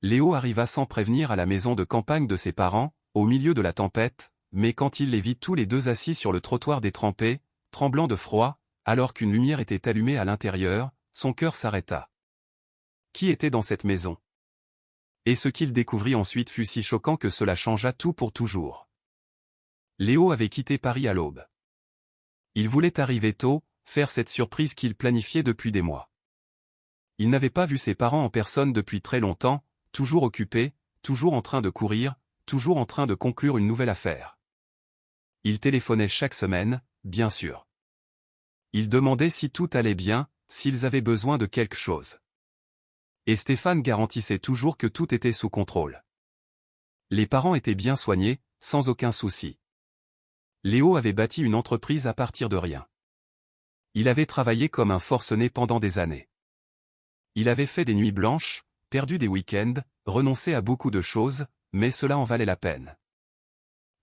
Léo arriva sans prévenir à la maison de campagne de ses parents, au milieu de la tempête, mais quand il les vit tous les deux assis sur le trottoir détrempé, tremblant de froid, alors qu'une lumière était allumée à l'intérieur, son cœur s'arrêta. Qui était dans cette maison? Et ce qu'il découvrit ensuite fut si choquant que cela changea tout pour toujours. Léo avait quitté Paris à l'aube. Il voulait arriver tôt, faire cette surprise qu'il planifiait depuis des mois. Il n'avait pas vu ses parents en personne depuis très longtemps, toujours occupés, toujours en train de courir, toujours en train de conclure une nouvelle affaire. Il téléphonait chaque semaine, bien sûr. Il demandait si tout allait bien, s'ils avaient besoin de quelque chose. Et Stéphane garantissait toujours que tout était sous contrôle. Les parents étaient bien soignés, sans aucun souci. Léo avait bâti une entreprise à partir de rien. Il avait travaillé comme un forcené pendant des années. Il avait fait des nuits blanches, perdu des week-ends, renoncé à beaucoup de choses, mais cela en valait la peine.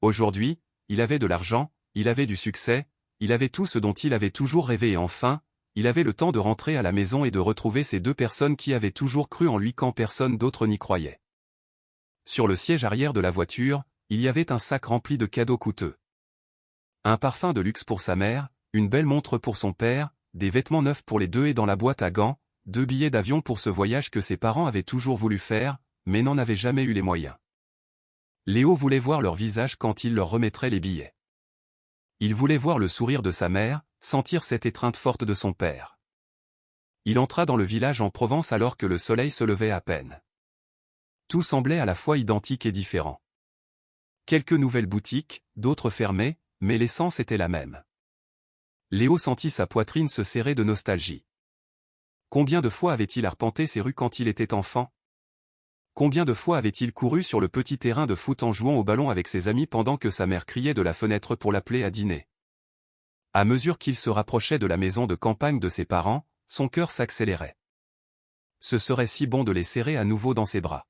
Aujourd'hui, il avait de l'argent, il avait du succès, il avait tout ce dont il avait toujours rêvé et enfin, il avait le temps de rentrer à la maison et de retrouver ces deux personnes qui avaient toujours cru en lui quand personne d'autre n'y croyait. Sur le siège arrière de la voiture, il y avait un sac rempli de cadeaux coûteux. Un parfum de luxe pour sa mère, une belle montre pour son père, des vêtements neufs pour les deux et dans la boîte à gants, 2 billets d'avion pour ce voyage que ses parents avaient toujours voulu faire, mais n'en avaient jamais eu les moyens. Léo voulait voir leur visage quand il leur remettrait les billets. Il voulait voir le sourire de sa mère, sentir cette étreinte forte de son père. Il entra dans le village en Provence alors que le soleil se levait à peine. Tout semblait à la fois identique et différent. Quelques nouvelles boutiques, d'autres fermées, mais l'essence était la même. Léo sentit sa poitrine se serrer de nostalgie. Combien de fois avait-il arpenté ces rues quand il était enfant? Combien de fois avait-il couru sur le petit terrain de foot en jouant au ballon avec ses amis pendant que sa mère criait de la fenêtre pour l'appeler à dîner? À mesure qu'il se rapprochait de la maison de campagne de ses parents, son cœur s'accélérait. Ce serait si bon de les serrer à nouveau dans ses bras.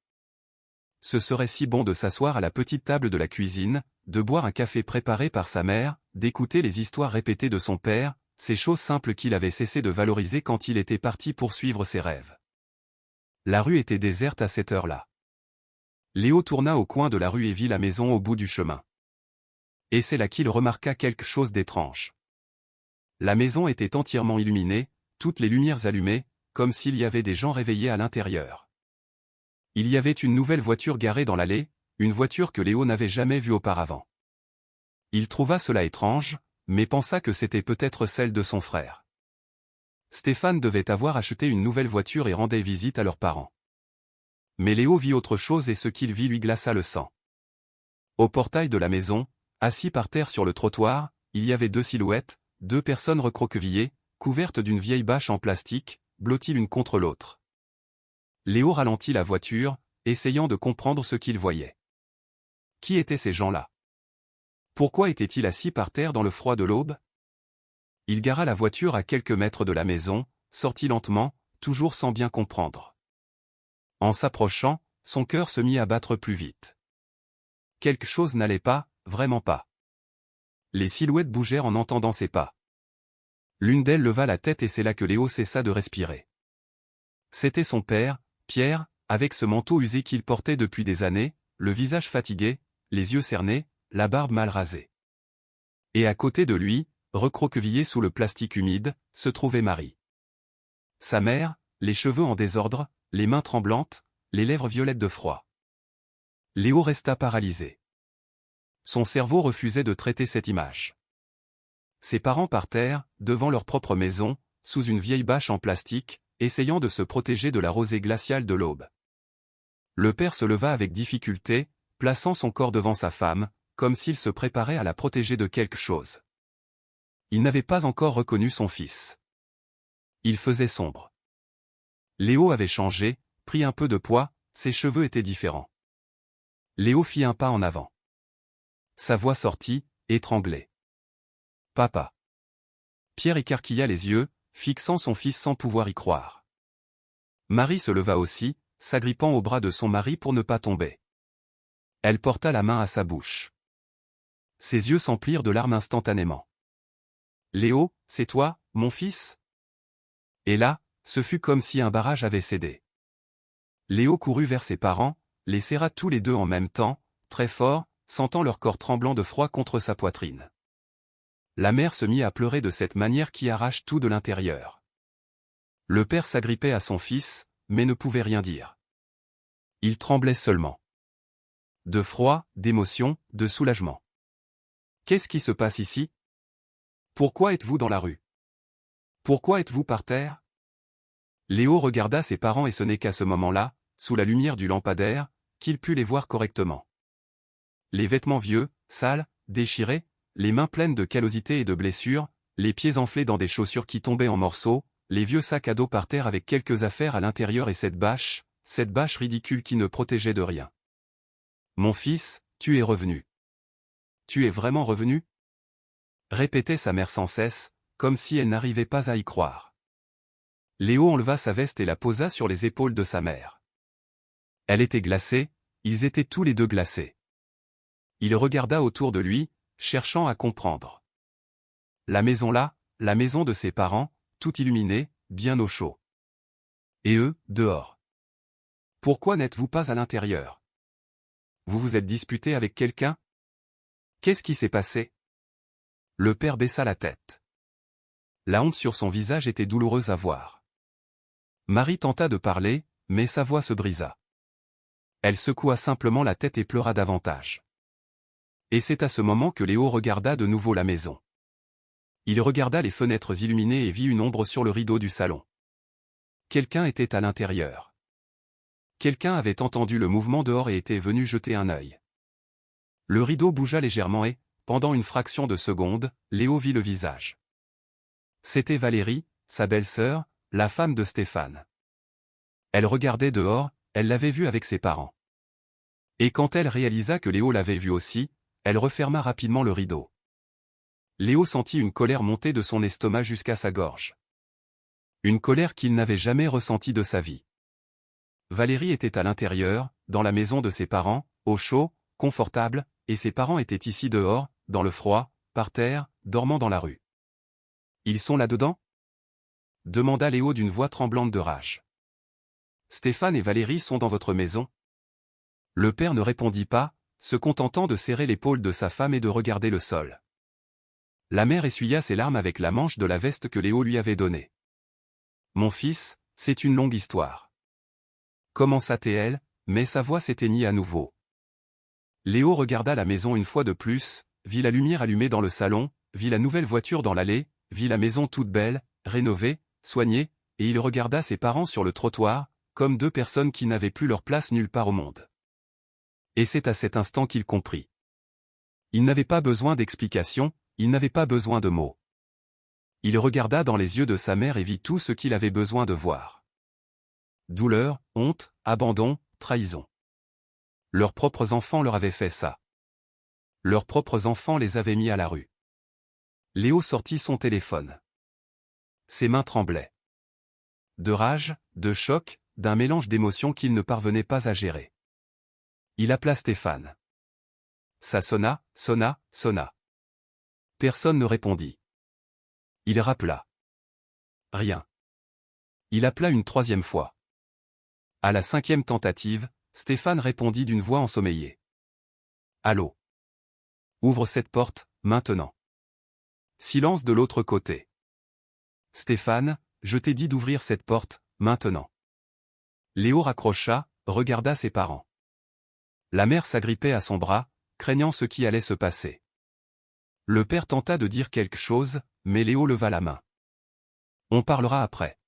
Ce serait si bon de s'asseoir à la petite table de la cuisine, de boire un café préparé par sa mère, d'écouter les histoires répétées de son père, ces choses simples qu'il avait cessé de valoriser quand il était parti poursuivre ses rêves. La rue était déserte à cette heure-là. Léo tourna au coin de la rue et vit la maison au bout du chemin. Et c'est là qu'il remarqua quelque chose d'étrange. La maison était entièrement illuminée, toutes les lumières allumées, comme s'il y avait des gens réveillés à l'intérieur. Il y avait une nouvelle voiture garée dans l'allée, une voiture que Léo n'avait jamais vue auparavant. Il trouva cela étrange, mais pensa que c'était peut-être celle de son frère. Stéphane devait avoir acheté une nouvelle voiture et rendait visite à leurs parents. Mais Léo vit autre chose et ce qu'il vit lui glaça le sang. Au portail de la maison, assis par terre sur le trottoir, il y avait 2 silhouettes, 2 personnes recroquevillées, couvertes d'une vieille bâche en plastique, blotties l'une contre l'autre. Léo ralentit la voiture, essayant de comprendre ce qu'il voyait. Qui étaient ces gens-là? Pourquoi étaient-ils assis par terre dans le froid de l'aube? Il gara la voiture à quelques mètres de la maison, sortit lentement, toujours sans bien comprendre. En s'approchant, son cœur se mit à battre plus vite. Quelque chose n'allait pas, vraiment pas. Les silhouettes bougèrent en entendant ses pas. L'une d'elles leva la tête et c'est là que Léo cessa de respirer. C'était son père, Pierre, avec ce manteau usé qu'il portait depuis des années, le visage fatigué, les yeux cernés, la barbe mal rasée. Et à côté de lui, recroquevillée sous le plastique humide, se trouvait Marie. Sa mère, les cheveux en désordre, les mains tremblantes, les lèvres violettes de froid. Léo resta paralysé. Son cerveau refusait de traiter cette image. Ses parents par terre, devant leur propre maison, sous une vieille bâche en plastique, essayant de se protéger de la rosée glaciale de l'aube. Le père se leva avec difficulté, plaçant son corps devant sa femme, comme s'il se préparait à la protéger de quelque chose. Il n'avait pas encore reconnu son fils. Il faisait sombre. Léo avait changé, pris un peu de poids, ses cheveux étaient différents. Léo fit un pas en avant. Sa voix sortit, étranglée. « Papa !» Pierre écarquilla les yeux, fixant son fils sans pouvoir y croire. Marie se leva aussi, s'agrippant au bras de son mari pour ne pas tomber. Elle porta la main à sa bouche. Ses yeux s'emplirent de larmes instantanément. « Léo, c'est toi, mon fils ?» Et là, ce fut comme si un barrage avait cédé. Léo courut vers ses parents, les serra tous les deux en même temps, très fort, sentant leur corps tremblant de froid contre sa poitrine. La mère se mit à pleurer de cette manière qui arrache tout de l'intérieur. Le père s'agrippait à son fils, mais ne pouvait rien dire. Il tremblait seulement. De froid, d'émotion, de soulagement. Qu'est-ce qui se passe ici? Pourquoi êtes-vous dans la rue? Pourquoi êtes-vous par terre? Léo regarda ses parents et ce n'est qu'à ce moment-là, sous la lumière du lampadaire, qu'il put les voir correctement. Les vêtements vieux, sales, déchirés, les mains pleines de callosité et de blessures, les pieds enflés dans des chaussures qui tombaient en morceaux, les vieux sacs à dos par terre avec quelques affaires à l'intérieur et cette bâche ridicule qui ne protégeait de rien. Mon fils, tu es revenu. Tu es vraiment revenu? Répétait sa mère sans cesse, comme si elle n'arrivait pas à y croire. Léo enleva sa veste et la posa sur les épaules de sa mère. Elle était glacée, ils étaient tous les deux glacés. Il regarda autour de lui, cherchant à comprendre. La maison là, la maison de ses parents, tout illuminée, bien au chaud. Et eux, dehors. Pourquoi n'êtes-vous pas à l'intérieur? Vous vous êtes disputé avec quelqu'un? Qu'est-ce qui s'est passé? Le père baissa la tête. La honte sur son visage était douloureuse à voir. Marie tenta de parler, mais sa voix se brisa. Elle secoua simplement la tête et pleura davantage. Et c'est à ce moment que Léo regarda de nouveau la maison. Il regarda les fenêtres illuminées et vit une ombre sur le rideau du salon. Quelqu'un était à l'intérieur. Quelqu'un avait entendu le mouvement dehors et était venu jeter un œil. Le rideau bougea légèrement et, pendant une fraction de seconde, Léo vit le visage. C'était Valérie, sa belle-sœur, la femme de Stéphane. Elle regardait dehors, elle l'avait vu avec ses parents. Et quand elle réalisa que Léo l'avait vu aussi, elle referma rapidement le rideau. Léo sentit une colère monter de son estomac jusqu'à sa gorge. Une colère qu'il n'avait jamais ressentie de sa vie. Valérie était à l'intérieur, dans la maison de ses parents, au chaud, confortable, et ses parents étaient ici dehors, dans le froid, par terre, dormant dans la rue. Ils sont là-dedans? Demanda Léo d'une voix tremblante de rage. Stéphane et Valérie sont dans votre maison? Le père ne répondit pas, se contentant de serrer l'épaule de sa femme et de regarder le sol. La mère essuya ses larmes avec la manche de la veste que Léo lui avait donnée. Mon fils, c'est une longue histoire. Commença-t-elle, mais sa voix s'éteignit à nouveau. Léo regarda la maison une fois de plus, vit la lumière allumée dans le salon, vit la nouvelle voiture dans l'allée, vit la maison toute belle, rénovée, soignée, et il regarda ses parents sur le trottoir, comme deux personnes qui n'avaient plus leur place nulle part au monde. Et c'est à cet instant qu'il comprit. Il n'avait pas besoin d'explications, il n'avait pas besoin de mots. Il regarda dans les yeux de sa mère et vit tout ce qu'il avait besoin de voir. Douleur, honte, abandon, trahison. Leurs propres enfants leur avaient fait ça. Leurs propres enfants les avaient mis à la rue. Léo sortit son téléphone. Ses mains tremblaient. De rage, de choc, d'un mélange d'émotions qu'il ne parvenait pas à gérer. Il appela Stéphane. Ça sonna, sonna, sonna. Personne ne répondit. Il rappela. Rien. Il appela une troisième fois. À la cinquième tentative, Stéphane répondit d'une voix ensommeillée. Allô. Ouvre cette porte, maintenant. Silence de l'autre côté. Stéphane, je t'ai dit d'ouvrir cette porte, maintenant. Léo raccrocha, regarda ses parents. La mère s'agrippait à son bras, craignant ce qui allait se passer. Le père tenta de dire quelque chose, mais Léo leva la main. On parlera après.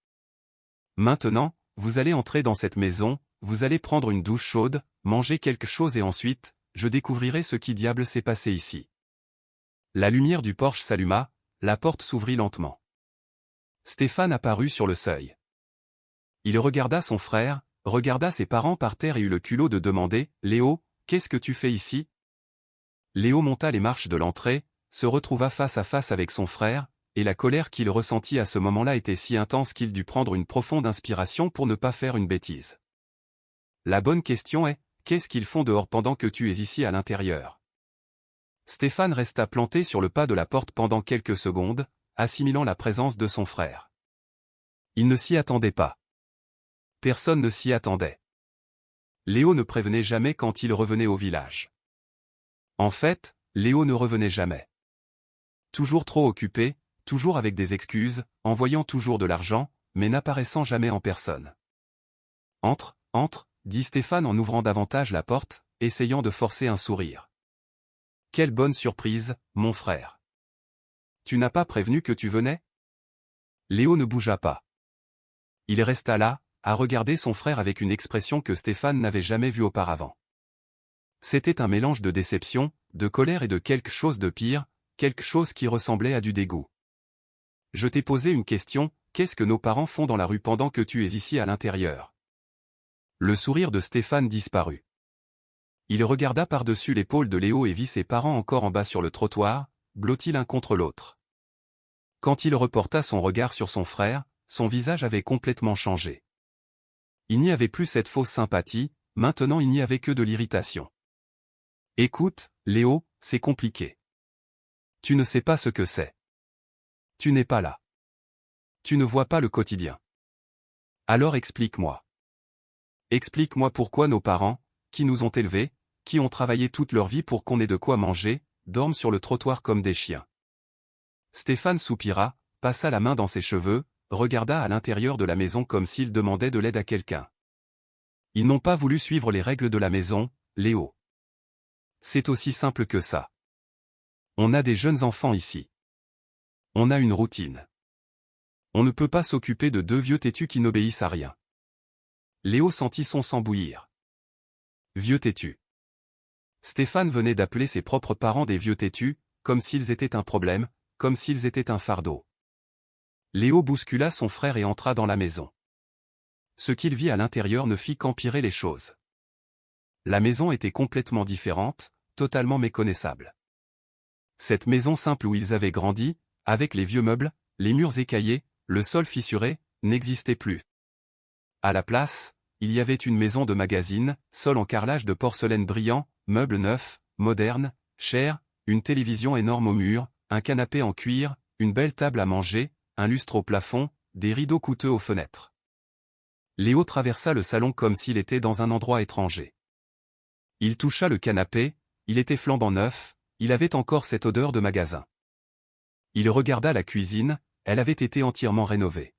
Maintenant, vous allez entrer dans cette maison, vous allez prendre une douche chaude, manger quelque chose et ensuite, je découvrirai ce qui diable s'est passé ici. La lumière du porche s'alluma, la porte s'ouvrit lentement. Stéphane apparut sur le seuil. Il regarda son frère, regarda ses parents par terre et eut le culot de demander « Léo, qu'est-ce que tu fais ici ?» Léo monta les marches de l'entrée, se retrouva face à face avec son frère, et la colère qu'il ressentit à ce moment-là était si intense qu'il dut prendre une profonde inspiration pour ne pas faire une bêtise. La bonne question est, qu'est-ce qu'ils font dehors pendant que tu es ici à l'intérieur? Stéphane resta planté sur le pas de la porte pendant quelques secondes, assimilant la présence de son frère. Il ne s'y attendait pas. Personne ne s'y attendait. Léo ne prévenait jamais quand il revenait au village. En fait, Léo ne revenait jamais. Toujours trop occupé, toujours avec des excuses, envoyant toujours de l'argent, mais n'apparaissant jamais en personne. Entre, dit Stéphane en ouvrant davantage la porte, essayant de forcer un sourire. Quelle bonne surprise, mon frère. Tu n'as pas prévenu que tu venais? Léo ne bougea pas. Il resta là, à regarder son frère avec une expression que Stéphane n'avait jamais vue auparavant. C'était un mélange de déception, de colère et de quelque chose de pire, quelque chose qui ressemblait à du dégoût. Je t'ai posé une question, qu'est-ce que nos parents font dans la rue pendant que tu es ici à l'intérieur? Le sourire de Stéphane disparut. Il regarda par-dessus l'épaule de Léo et vit ses parents encore en bas sur le trottoir, blottis l'un contre l'autre. Quand il reporta son regard sur son frère, son visage avait complètement changé. Il n'y avait plus cette fausse sympathie, maintenant il n'y avait que de l'irritation. Écoute, Léo, c'est compliqué. Tu ne sais pas ce que c'est. Tu n'es pas là. Tu ne vois pas le quotidien. Alors explique-moi. Explique-moi pourquoi nos parents, qui nous ont élevés, qui ont travaillé toute leur vie pour qu'on ait de quoi manger, dorment sur le trottoir comme des chiens. Stéphane soupira, passa la main dans ses cheveux, regarda à l'intérieur de la maison comme s'il demandait de l'aide à quelqu'un. Ils n'ont pas voulu suivre les règles de la maison, Léo. C'est aussi simple que ça. On a des jeunes enfants ici. On a une routine. On ne peut pas s'occuper de deux vieux têtus qui n'obéissent à rien. Léo sentit son sang bouillir. Vieux têtus. Stéphane venait d'appeler ses propres parents des vieux têtus, comme s'ils étaient un problème, comme s'ils étaient un fardeau. Léo bouscula son frère et entra dans la maison. Ce qu'il vit à l'intérieur ne fit qu'empirer les choses. La maison était complètement différente, totalement méconnaissable. Cette maison simple où ils avaient grandi, avec les vieux meubles, les murs écaillés, le sol fissuré, n'existait plus. À la place, il y avait une maison de magazine, sol en carrelage de porcelaine brillant, meubles neufs, modernes, chers, une télévision énorme au mur, un canapé en cuir, une belle table à manger, un lustre au plafond, des rideaux coûteux aux fenêtres. Léo traversa le salon comme s'il était dans un endroit étranger. Il toucha le canapé, il était flambant neuf, il avait encore cette odeur de magasin. Il regarda la cuisine, elle avait été entièrement rénovée.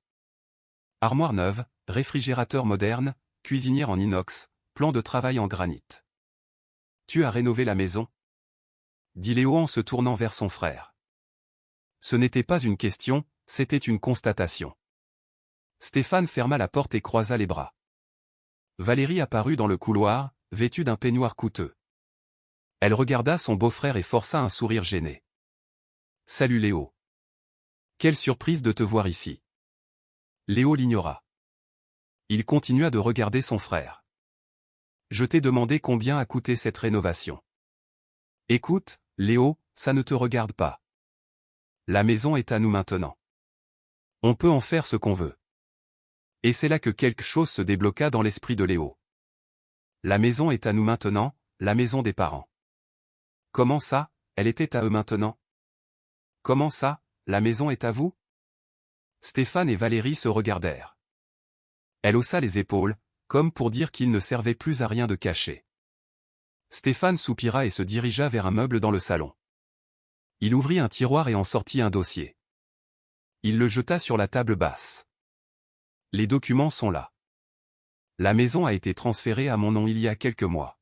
Armoire neuve, réfrigérateur moderne, cuisinière en inox, plan de travail en granit. Tu as rénové la maison? Dit Léo en se tournant vers son frère. Ce n'était pas une question, c'était une constatation. Stéphane ferma la porte et croisa les bras. Valérie apparut dans le couloir, vêtue d'un peignoir coûteux. Elle regarda son beau-frère et força un sourire gêné. Salut Léo. Quelle surprise de te voir ici. Léo l'ignora. Il continua de regarder son frère. Je t'ai demandé combien a coûté cette rénovation. Écoute, Léo, ça ne te regarde pas. La maison est à nous maintenant. On peut en faire ce qu'on veut. Et c'est là que quelque chose se débloqua dans l'esprit de Léo. La maison est à nous maintenant, la maison des parents. Comment ça, elle était à eux maintenant? Comment ça, la maison est à vous? Stéphane et Valérie se regardèrent. Elle haussa les épaules, comme pour dire qu'il ne servait plus à rien de cacher. Stéphane soupira et se dirigea vers un meuble dans le salon. Il ouvrit un tiroir et en sortit un dossier. Il le jeta sur la table basse. Les documents sont là. La maison a été transférée à mon nom il y a quelques mois.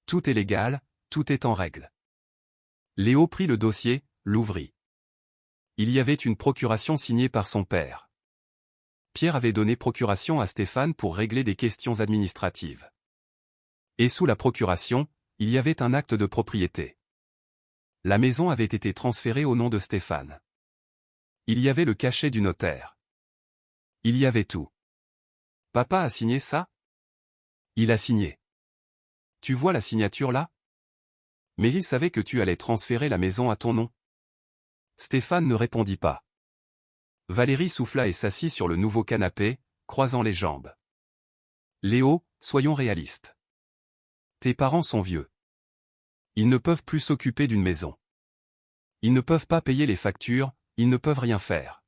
Tout est légal, tout est en règle. Léo prit le dossier, l'ouvrit. Il y avait une procuration signée par son père. Pierre avait donné procuration à Stéphane pour régler des questions administratives. Et sous la procuration, il y avait un acte de propriété. La maison avait été transférée au nom de Stéphane. Il y avait le cachet du notaire. Il y avait tout. Papa a signé ça? Il a signé. Tu vois la signature là? Mais il savait que tu allais transférer la maison à ton nom. Stéphane ne répondit pas. Valérie souffla et s'assit sur le nouveau canapé, croisant les jambes. Léo, soyons réalistes. Tes parents sont vieux. Ils ne peuvent plus s'occuper d'une maison. Ils ne peuvent pas payer les factures, ils ne peuvent rien faire.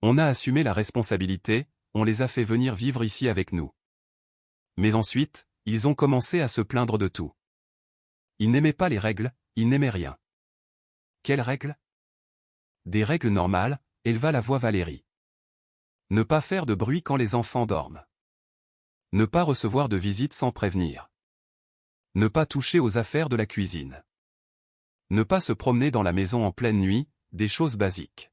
On a assumé la responsabilité, on les a fait venir vivre ici avec nous. Mais ensuite, ils ont commencé à se plaindre de tout. Ils n'aimaient pas les règles, ils n'aimaient rien. Quelles règles? Des règles normales, éleva la voix Valérie. Ne pas faire de bruit quand les enfants dorment. Ne pas recevoir de visite sans prévenir. Ne pas toucher aux affaires de la cuisine. Ne pas se promener dans la maison en pleine nuit, des choses basiques.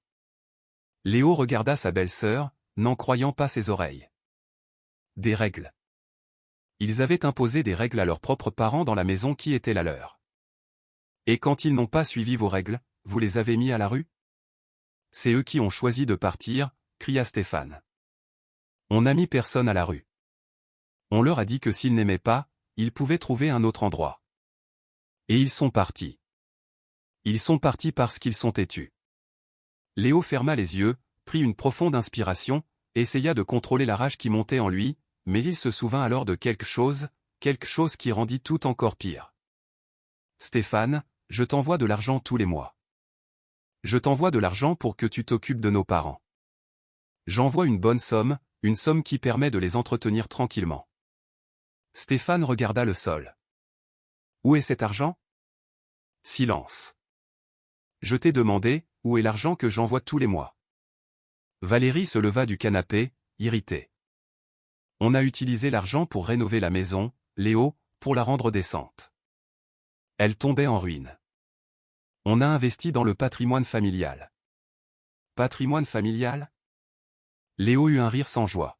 Léo regarda sa belle-sœur, n'en croyant pas ses oreilles. Des règles. Ils avaient imposé des règles à leurs propres parents dans la maison qui était la leur. Et quand ils n'ont pas suivi vos règles, vous les avez mis à la rue? C'est eux qui ont choisi de partir, cria Stéphane. On n'a mis personne à la rue. On leur a dit que s'ils n'aimaient pas, ils pouvaient trouver un autre endroit. Et ils sont partis. Ils sont partis parce qu'ils sont têtus. Léo ferma les yeux, prit une profonde inspiration, essaya de contrôler la rage qui montait en lui, mais il se souvint alors de quelque chose qui rendit tout encore pire. Stéphane, je t'envoie de l'argent tous les mois. Je t'envoie de l'argent pour que tu t'occupes de nos parents. J'envoie une bonne somme, une somme qui permet de les entretenir tranquillement. Stéphane regarda le sol. Où est cet argent? Silence. Je t'ai demandé, où est l'argent que j'envoie tous les mois? Valérie se leva du canapé, irritée. On a utilisé l'argent pour rénover la maison, Léo, pour la rendre décente. Elle tombait en ruine. On a investi dans le patrimoine familial. Patrimoine familial? Léo eut un rire sans joie.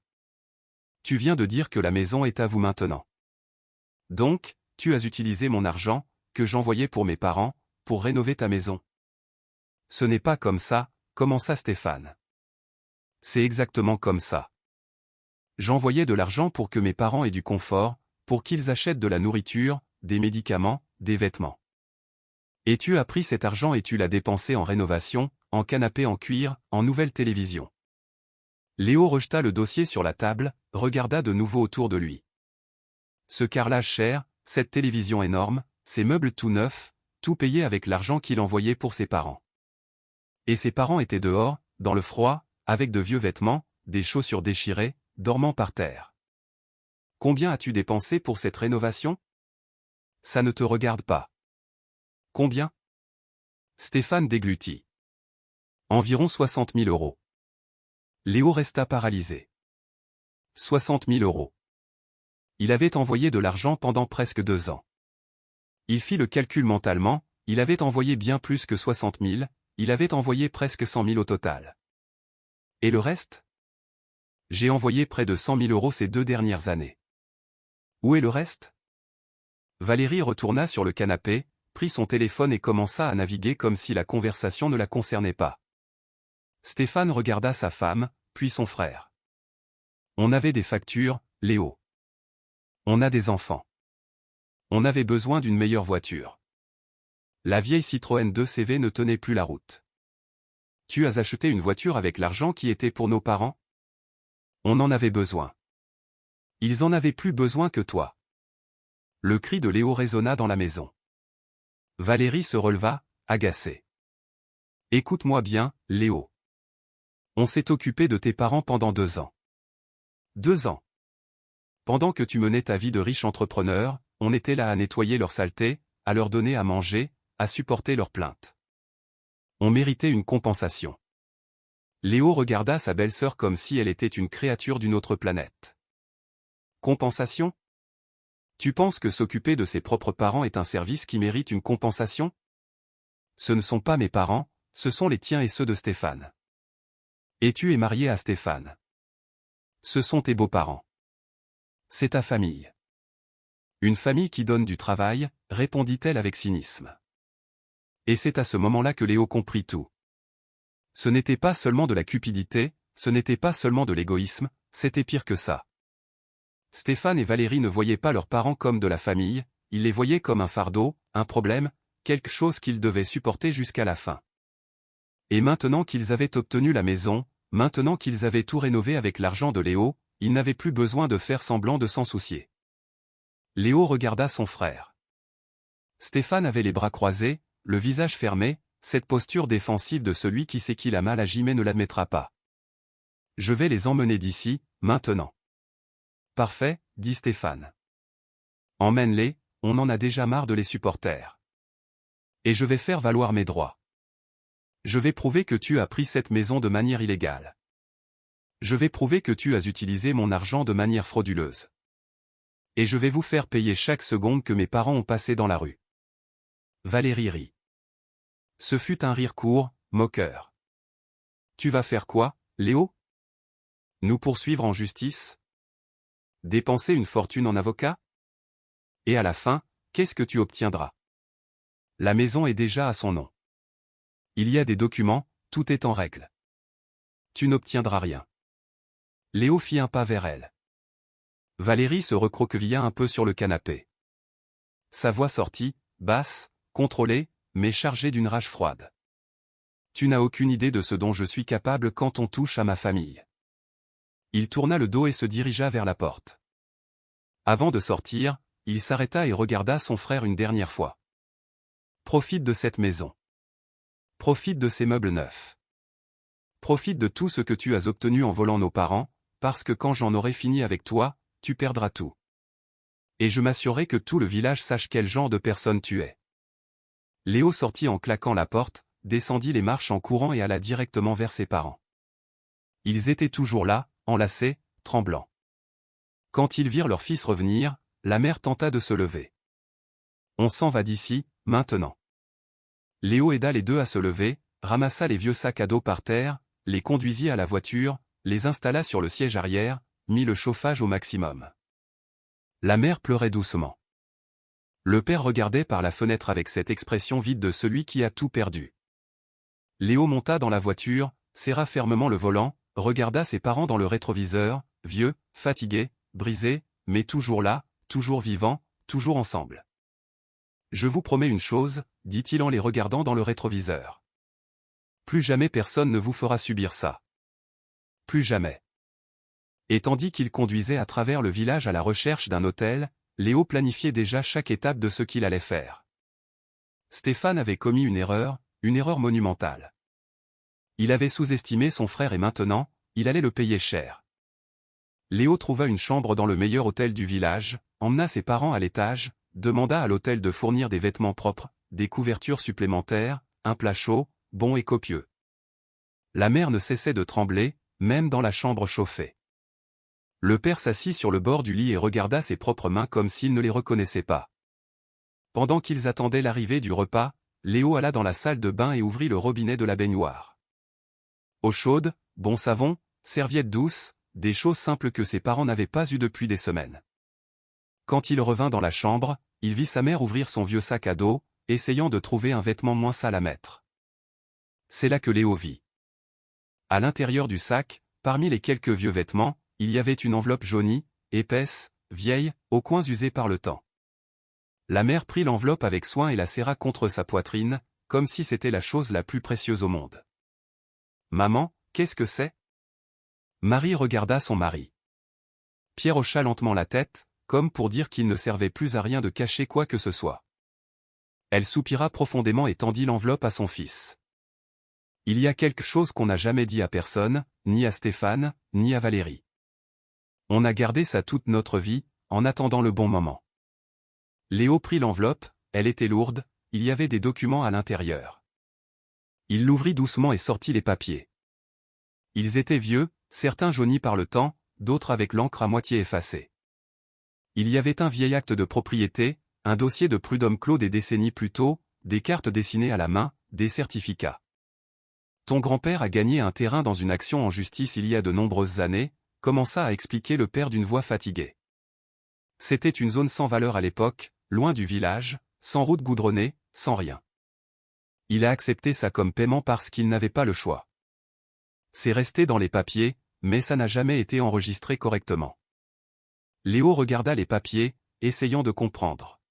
Tu viens de dire que la maison est à vous maintenant. Donc, tu as utilisé mon argent, que j'envoyais pour mes parents, pour rénover ta maison. Ce n'est pas comme ça, commença Stéphane. C'est exactement comme ça. J'envoyais de l'argent pour que mes parents aient du confort, pour qu'ils achètent de la nourriture, des médicaments, des vêtements. Et tu as pris cet argent et tu l'as dépensé en rénovation, en canapé en cuir, en nouvelle télévision. Léo rejeta le dossier sur la table, regarda de nouveau autour de lui. Ce carrelage cher, cette télévision énorme, ces meubles tout neufs, tout payé avec l'argent qu'il envoyait pour ses parents. Et ses parents étaient dehors, dans le froid, avec de vieux vêtements, des chaussures déchirées, dormant par terre. Combien as-tu dépensé pour cette rénovation? Ça ne te regarde pas. Combien? Stéphane déglutit. Environ 60 000 euros. Léo resta paralysé. 60 000 euros. Il avait envoyé de l'argent pendant presque 2 ans. Il fit le calcul mentalement, il avait envoyé bien plus que 60 000, il avait envoyé presque 100 000 au total. Et le reste? J'ai envoyé près de 100 000 euros ces 2 dernières années. Où est le reste? Valérie retourna sur le canapé, prit son téléphone et commença à naviguer comme si la conversation ne la concernait pas. Stéphane regarda sa femme, puis son frère. On avait des factures, Léo. On a des enfants. On avait besoin d'une meilleure voiture. La vieille Citroën 2CV ne tenait plus la route. Tu as acheté une voiture avec l'argent qui était pour nos parents? On en avait besoin. Ils en avaient plus besoin que toi. Le cri de Léo résonna dans la maison. Valérie se releva, agacée. Écoute-moi bien, Léo. On s'est occupé de tes parents pendant 2 ans. 2 ans. Pendant que tu menais ta vie de riche entrepreneur, on était là à nettoyer leurs saletés, à leur donner à manger, à supporter leurs plaintes. On méritait une compensation. Léo regarda sa belle-sœur comme si elle était une créature d'une autre planète. Compensation? Tu penses que s'occuper de ses propres parents est un service qui mérite une compensation? Ce ne sont pas mes parents, ce sont les tiens et ceux de Stéphane. Et tu es marié à Stéphane. Ce sont tes beaux-parents. C'est ta famille. Une famille qui donne du travail, répondit-elle avec cynisme. Et c'est à ce moment-là que Léo comprit tout. Ce n'était pas seulement de la cupidité, ce n'était pas seulement de l'égoïsme, c'était pire que ça. Stéphane et Valérie ne voyaient pas leurs parents comme de la famille, ils les voyaient comme un fardeau, un problème, quelque chose qu'ils devaient supporter jusqu'à la fin. Et maintenant qu'ils avaient obtenu la maison, maintenant qu'ils avaient tout rénové avec l'argent de Léo, ils n'avaient plus besoin de faire semblant de s'en soucier. Léo regarda son frère. Stéphane avait les bras croisés, le visage fermé, cette posture défensive de celui qui sait qu'il a mal agi mais ne l'admettra pas. Je vais les emmener d'ici, maintenant. Parfait, dit Stéphane. Emmène-les, on en a déjà marre de les supporters. Et je vais faire valoir mes droits. Je vais prouver que tu as pris cette maison de manière illégale. Je vais prouver que tu as utilisé mon argent de manière frauduleuse. Et je vais vous faire payer chaque seconde que mes parents ont passé dans la rue. Valérie rit. Ce fut un rire court, moqueur. Tu vas faire quoi, Léo? Nous poursuivre en justice? Dépenser une fortune en avocat? Et à la fin, qu'est-ce que tu obtiendras? La maison est déjà à son nom. Il y a des documents, tout est en règle. Tu n'obtiendras rien. Léo fit un pas vers elle. Valérie se recroquevilla un peu sur le canapé. Sa voix sortit, basse, contrôlée, mais chargée d'une rage froide. Tu n'as aucune idée de ce dont je suis capable quand on touche à ma famille. Il tourna le dos et se dirigea vers la porte. Avant de sortir, il s'arrêta et regarda son frère une dernière fois. Profite de cette maison. Profite de ces meubles neufs. Profite de tout ce que tu as obtenu en volant nos parents, parce que quand j'en aurai fini avec toi, tu perdras tout. Et je m'assurerai que tout le village sache quel genre de personne tu es. Léo sortit en claquant la porte, descendit les marches en courant et alla directement vers ses parents. Ils étaient toujours là, enlacés, tremblants. Quand ils virent leur fils revenir, la mère tenta de se lever. On s'en va d'ici, maintenant. Léo aida les deux à se lever, ramassa les vieux sacs à dos par terre, les conduisit à la voiture, les installa sur le siège arrière, mit le chauffage au maximum. La mère pleurait doucement. Le père regardait par la fenêtre avec cette expression vide de celui qui a tout perdu. Léo monta dans la voiture, serra fermement le volant, regarda ses parents dans le rétroviseur, vieux, fatigués, brisés, mais toujours là, toujours vivants, toujours ensemble. Je vous promets une chose, dit-il en les regardant dans le rétroviseur. Plus jamais personne ne vous fera subir ça. Plus jamais. Et tandis qu'il conduisait à travers le village à la recherche d'un hôtel, Léo planifiait déjà chaque étape de ce qu'il allait faire. Stéphane avait commis une erreur monumentale. Il avait sous-estimé son frère et maintenant, il allait le payer cher. Léo trouva une chambre dans le meilleur hôtel du village, emmena ses parents à l'étage, demanda à l'hôtel de fournir des vêtements propres, des couvertures supplémentaires, un plat chaud, bon et copieux. La mère ne cessait de trembler, même dans la chambre chauffée. Le père s'assit sur le bord du lit et regarda ses propres mains comme s'il ne les reconnaissait pas. Pendant qu'ils attendaient l'arrivée du repas, Léo alla dans la salle de bain et ouvrit le robinet de la baignoire. Eau chaude, bon savon, serviettes douces, des choses simples que ses parents n'avaient pas eues depuis des semaines. Quand il revint dans la chambre, il vit sa mère ouvrir son vieux sac à dos, essayant de trouver un vêtement moins sale à mettre. C'est là que Léo vit. À l'intérieur du sac, parmi les quelques vieux vêtements, il y avait une enveloppe jaunie, épaisse, vieille, aux coins usés par le temps. La mère prit l'enveloppe avec soin et la serra contre sa poitrine, comme si c'était la chose la plus précieuse au monde. « Maman, qu'est-ce que c'est » Marie regarda son mari. Pierre hocha lentement la tête, comme pour dire qu'il ne servait plus à rien de cacher quoi que ce soit. Elle soupira profondément et tendit l'enveloppe à son fils. Il y a quelque chose qu'on n'a jamais dit à personne, ni à Stéphane, ni à Valérie. On a gardé ça toute notre vie, en attendant le bon moment. Léo prit l'enveloppe, elle était lourde, il y avait des documents à l'intérieur. Il l'ouvrit doucement et sortit les papiers. Ils étaient vieux, certains jaunis par le temps, d'autres avec l'encre à moitié effacée. Il y avait un vieil acte de propriété, un dossier de prud'homme clos des décennies plus tôt, des cartes dessinées à la main, des certificats. Ton grand-père a gagné un terrain dans une action en justice il y a de nombreuses années, commença à expliquer le père d'une voix fatiguée. C'était une zone sans valeur à l'époque, loin du village, sans route goudronnée, sans rien. Il a accepté ça comme paiement parce qu'il n'avait pas le choix. C'est resté dans les papiers, mais ça n'a jamais été enregistré correctement. Léo regarda les papiers, essayant de comprendre.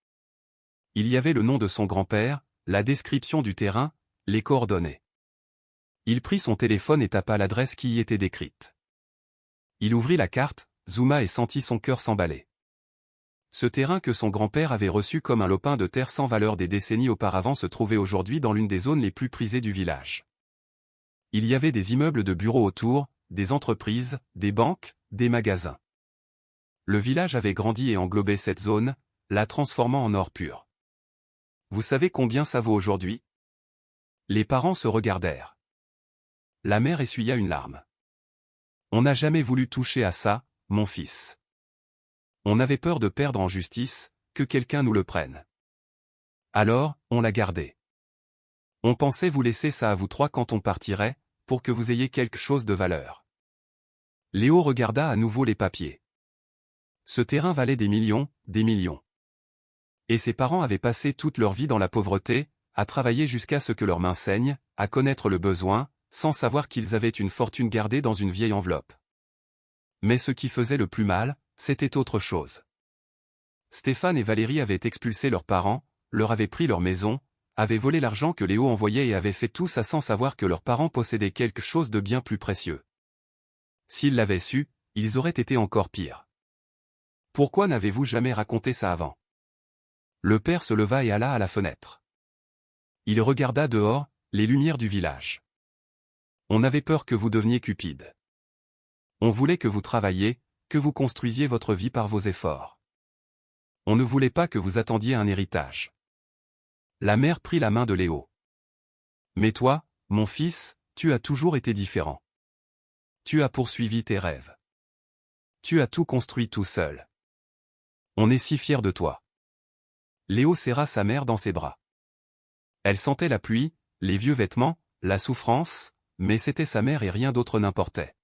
Il y avait le nom de son grand-père, la description du terrain, les coordonnées. Il prit son téléphone et tapa l'adresse qui y était décrite. Il ouvrit la carte, zooma et sentit son cœur s'emballer. Ce terrain que son grand-père avait reçu comme un lopin de terre sans valeur des décennies auparavant se trouvait aujourd'hui dans l'une des zones les plus prisées du village. Il y avait des immeubles de bureaux autour, des entreprises, des banques, des magasins. Le village avait grandi et englobé cette zone, la transformant en or pur. Vous savez combien ça vaut aujourd'hui? Les parents se regardèrent. La mère essuya une larme. On n'a jamais voulu toucher à ça, mon fils. On avait peur de perdre en justice, que quelqu'un nous le prenne. Alors, on l'a gardé. On pensait vous laisser ça à vous trois quand on partirait, pour que vous ayez quelque chose de valeur. Léo regarda à nouveau les papiers. Ce terrain valait des millions, des millions. Et ses parents avaient passé toute leur vie dans la pauvreté, à travailler jusqu'à ce que leurs mains saignent, à connaître le besoin, sans savoir qu'ils avaient une fortune gardée dans une vieille enveloppe. Mais ce qui faisait le plus mal, c'était autre chose. Stéphane et Valérie avaient expulsé leurs parents, leur avaient pris leur maison, avaient volé l'argent que Léo envoyait et avaient fait tout ça sans savoir que leurs parents possédaient quelque chose de bien plus précieux. S'ils l'avaient su, ils auraient été encore pires. Pourquoi n'avez-vous jamais raconté ça avant? Le père se leva et alla à la fenêtre. Il regarda dehors, les lumières du village. On avait peur que vous deveniez cupide. On voulait que vous travailliez, que vous construisiez votre vie par vos efforts. On ne voulait pas que vous attendiez un héritage. La mère prit la main de Léo. Mais toi, mon fils, tu as toujours été différent. Tu as poursuivi tes rêves. Tu as tout construit tout seul. On est si fiers de toi. Léo serra sa mère dans ses bras. Elle sentait la pluie, les vieux vêtements, la souffrance, mais c'était sa mère et rien d'autre n'importait.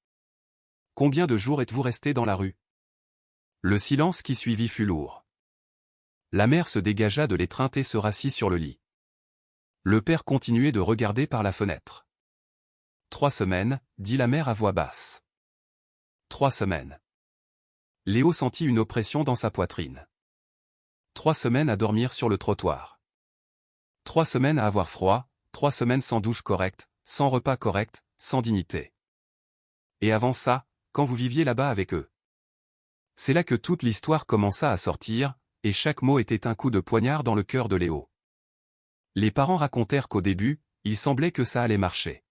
Combien de jours êtes-vous restés dans la rue? Le silence qui suivit fut lourd. La mère se dégagea de l'étreinte et se rassit sur le lit. Le père continuait de regarder par la fenêtre. 3 semaines, dit la mère à voix basse. 3 semaines. Léo sentit une oppression dans sa poitrine. 3 semaines à dormir sur le trottoir. 3 semaines à avoir froid, 3 semaines sans douche correcte, sans repas correct, sans dignité. Et avant ça, quand vous viviez là-bas avec eux. C'est là que toute l'histoire commença à sortir, et chaque mot était un coup de poignard dans le cœur de Léo. Les parents racontèrent qu'au début, il semblait que ça allait marcher.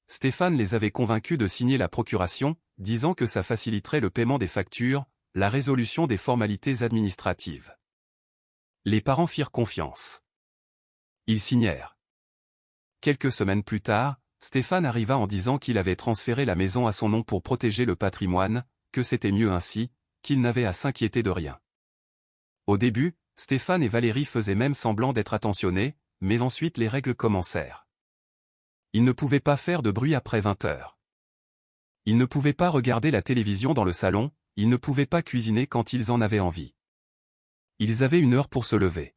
Stéphane les avait convaincus de signer la procuration, disant que ça faciliterait le paiement des factures, la résolution des formalités administratives. Les parents firent confiance. Ils signèrent. Quelques semaines plus tard, Stéphane arriva en disant qu'il avait transféré la maison à son nom pour protéger le patrimoine, que c'était mieux ainsi, qu'il n'avait à s'inquiéter de rien. Au début, Stéphane et Valérie faisaient même semblant d'être attentionnés, mais ensuite les règles commencèrent. Ils ne pouvaient pas faire de bruit après 20 heures. Ils ne pouvaient pas regarder la télévision dans le salon, ils ne pouvaient pas cuisiner quand ils en avaient envie. Ils avaient 1 heure pour se lever.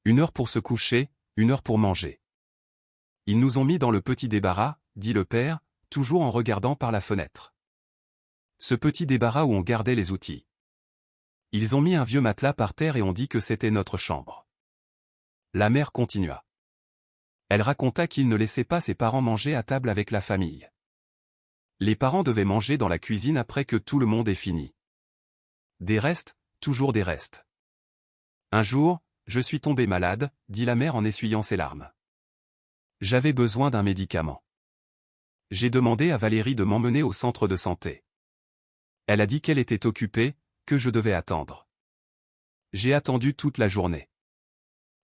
1 heure pour se coucher, 1 heure pour manger. Ils nous ont mis dans le petit débarras, dit le père, toujours en regardant par la fenêtre. Ce petit débarras où on gardait les outils. Ils ont mis un vieux matelas par terre et ont dit que c'était notre chambre. La mère continua. Elle raconta qu'ils ne laissaient pas ses parents manger à table avec la famille. Les parents devaient manger dans la cuisine après que tout le monde ait fini. Des restes, toujours des restes. Un jour, je suis tombée malade, dit la mère en essuyant ses larmes. J'avais besoin d'un médicament. J'ai demandé à Valérie de m'emmener au centre de santé. Elle a dit qu'elle était occupée, que je devais attendre. J'ai attendu toute la journée.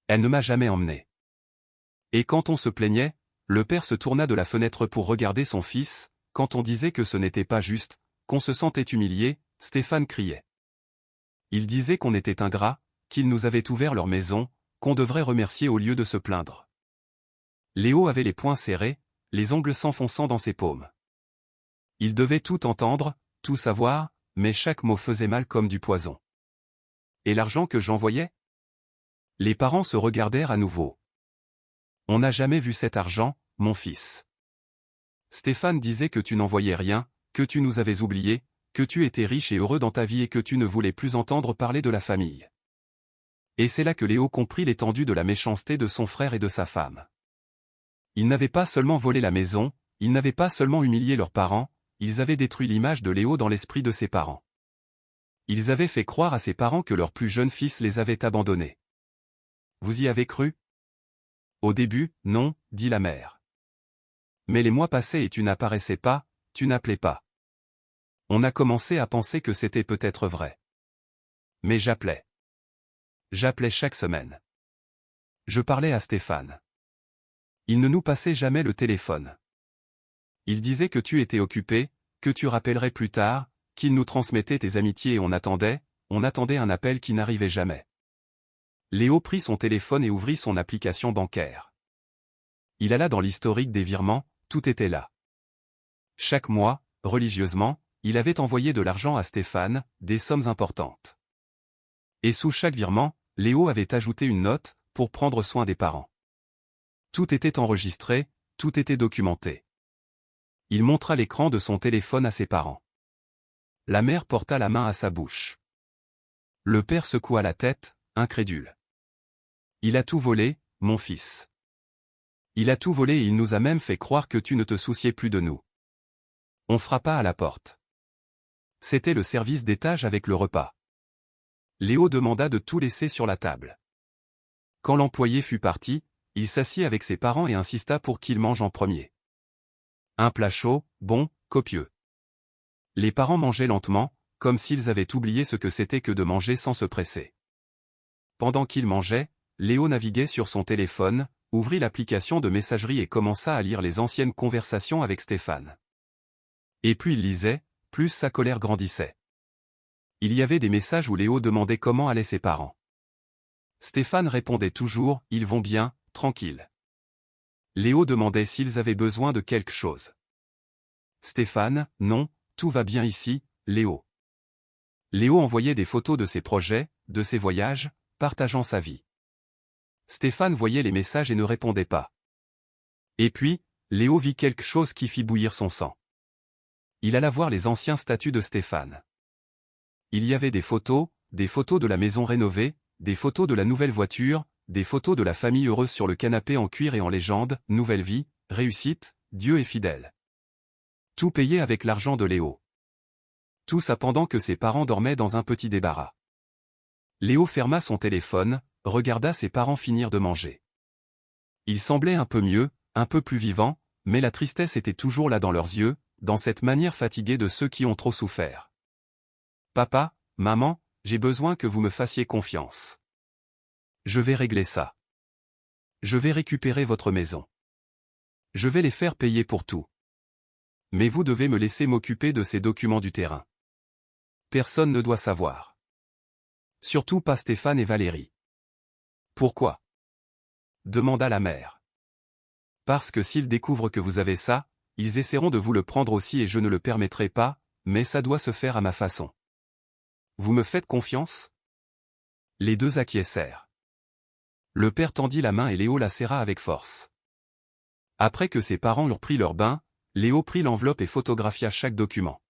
Elle ne m'a jamais emmené. Et quand on se plaignait, le père se tourna de la fenêtre pour regarder son fils, quand on disait que ce n'était pas juste, qu'on se sentait humilié, Stéphane criait. Il disait qu'on était ingrats, qu'ils nous avaient ouvert leur maison, qu'on devrait remercier au lieu de se plaindre. Léo avait les poings serrés, les ongles s'enfonçant dans ses paumes. Il devait tout entendre, tout savoir, mais chaque mot faisait mal comme du poison. Et l'argent que j'envoyais? Les parents se regardèrent à nouveau. On n'a jamais vu cet argent, mon fils. Stéphane disait que tu n'envoyais rien, que tu nous avais oubliés, que tu étais riche et heureux dans ta vie et que tu ne voulais plus entendre parler de la famille. Et c'est là que Léo comprit l'étendue de la méchanceté de son frère et de sa femme. Ils n'avaient pas seulement volé la maison, ils n'avaient pas seulement humilié leurs parents, ils avaient détruit l'image de Léo dans l'esprit de ses parents. Ils avaient fait croire à ses parents que leur plus jeune fils les avait abandonnés. Vous y avez cru? Au début, non, dit la mère. Mais les mois passaient et tu n'apparaissais pas, tu n'appelais pas. On a commencé à penser que c'était peut-être vrai. Mais j'appelais. J'appelais chaque semaine. Je parlais à Stéphane. Il ne nous passait jamais le téléphone. Il disait que tu étais occupé, que tu rappellerais plus tard, qu'il nous transmettait tes amitiés et on attendait un appel qui n'arrivait jamais. Léo prit son téléphone et ouvrit son application bancaire. Il alla dans l'historique des virements, tout était là. Chaque mois, religieusement, il avait envoyé de l'argent à Stéphane, des sommes importantes. Et sous chaque virement, Léo avait ajouté une note, pour prendre soin des parents. Tout était enregistré, tout était documenté. Il montra l'écran de son téléphone à ses parents. La mère porta la main à sa bouche. Le père secoua la tête, incrédule. Il a tout volé, mon fils. Il a tout volé et il nous a même fait croire que tu ne te souciais plus de nous. On frappa à la porte. C'était le service d'étage avec le repas. Léo demanda de tout laisser sur la table. Quand l'employé fut parti, il s'assit avec ses parents et insista pour qu'ils mangent en premier. Un plat chaud, bon, copieux. Les parents mangeaient lentement, comme s'ils avaient oublié ce que c'était que de manger sans se presser. Pendant qu'ils mangeaient, Léo naviguait sur son téléphone, ouvrit l'application de messagerie et commença à lire les anciennes conversations avec Stéphane. Et plus il lisait, plus sa colère grandissait. Il y avait des messages où Léo demandait comment allaient ses parents. Stéphane répondait toujours « Ils vont bien, tranquille ». Léo demandait s'ils avaient besoin de quelque chose. Stéphane « Non, tout va bien ici, Léo ». Léo envoyait des photos de ses projets, de ses voyages, partageant sa vie. Stéphane voyait les messages et ne répondait pas. Et puis, Léo vit quelque chose qui fit bouillir son sang. Il alla voir les anciens statuts de Stéphane. Il y avait des photos de la maison rénovée, des photos de la nouvelle voiture, des photos de la famille heureuse sur le canapé en cuir et en légende, nouvelle vie, réussite, Dieu est fidèle. Tout payé avec l'argent de Léo. Tout ça pendant que ses parents dormaient dans un petit débarras. Léo ferma son téléphone, regarda ses parents finir de manger. Ils semblaient un peu mieux, un peu plus vivants, mais la tristesse était toujours là dans leurs yeux, dans cette manière fatiguée de ceux qui ont trop souffert. Papa, maman, j'ai besoin que vous me fassiez confiance. Je vais régler ça. Je vais récupérer votre maison. Je vais les faire payer pour tout. Mais vous devez me laisser m'occuper de ces documents du terrain. Personne ne doit savoir. Surtout pas Stéphane et Valérie. Pourquoi? Demanda la mère. Parce que s'ils découvrent que vous avez ça, ils essaieront de vous le prendre aussi et je ne le permettrai pas, mais ça doit se faire à ma façon. Vous me faites confiance? Les deux acquiescèrent. Le père tendit la main et Léo la serra avec force. Après que ses parents eurent pris leur bain, Léo prit l'enveloppe et photographia chaque document.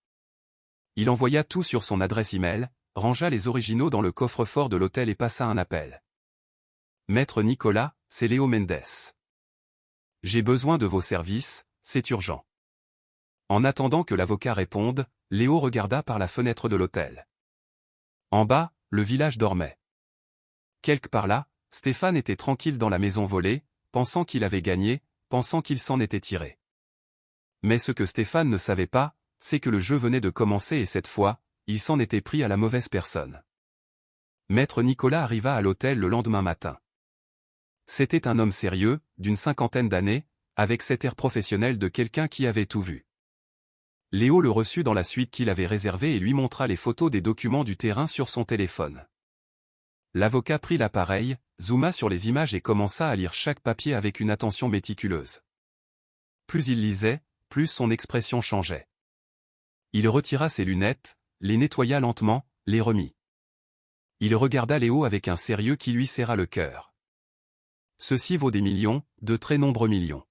Il envoya tout sur son adresse email, rangea les originaux dans le coffre-fort de l'hôtel et passa un appel. Maître Nicolas, c'est Léo Mendes. J'ai besoin de vos services, c'est urgent. En attendant que l'avocat réponde, Léo regarda par la fenêtre de l'hôtel. En bas, le village dormait. Quelque part là, Stéphane était tranquille dans la maison volée, pensant qu'il avait gagné, pensant qu'il s'en était tiré. Mais ce que Stéphane ne savait pas, c'est que le jeu venait de commencer et cette fois, il s'en était pris à la mauvaise personne. Maître Nicolas arriva à l'hôtel le lendemain matin. C'était un homme sérieux, d'une 50aine d'années, avec cet air professionnel de quelqu'un qui avait tout vu. Léo le reçut dans la suite qu'il avait réservée et lui montra les photos des documents du terrain sur son téléphone. L'avocat prit l'appareil, zooma sur les images et commença à lire chaque papier avec une attention méticuleuse. Plus il lisait, plus son expression changeait. Il retira ses lunettes, les nettoya lentement, les remit. Il regarda Léo avec un sérieux qui lui serra le cœur. Ceci vaut des millions, de très nombreux millions.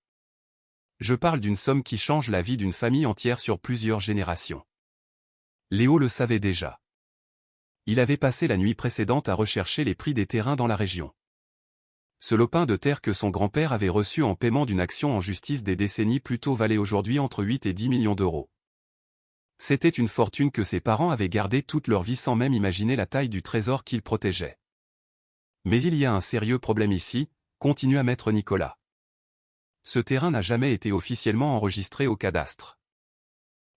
Je parle d'une somme qui change la vie d'une famille entière sur plusieurs générations. Léo le savait déjà. Il avait passé la nuit précédente à rechercher les prix des terrains dans la région. Ce lopin de terre que son grand-père avait reçu en paiement d'une action en justice des décennies plus tôt valait aujourd'hui entre 8 et 10 millions d'euros. C'était une fortune que ses parents avaient gardée toute leur vie sans même imaginer la taille du trésor qu'ils protégeaient. Mais il y a un sérieux problème ici, continua maître Nicolas. Ce terrain n'a jamais été officiellement enregistré au cadastre.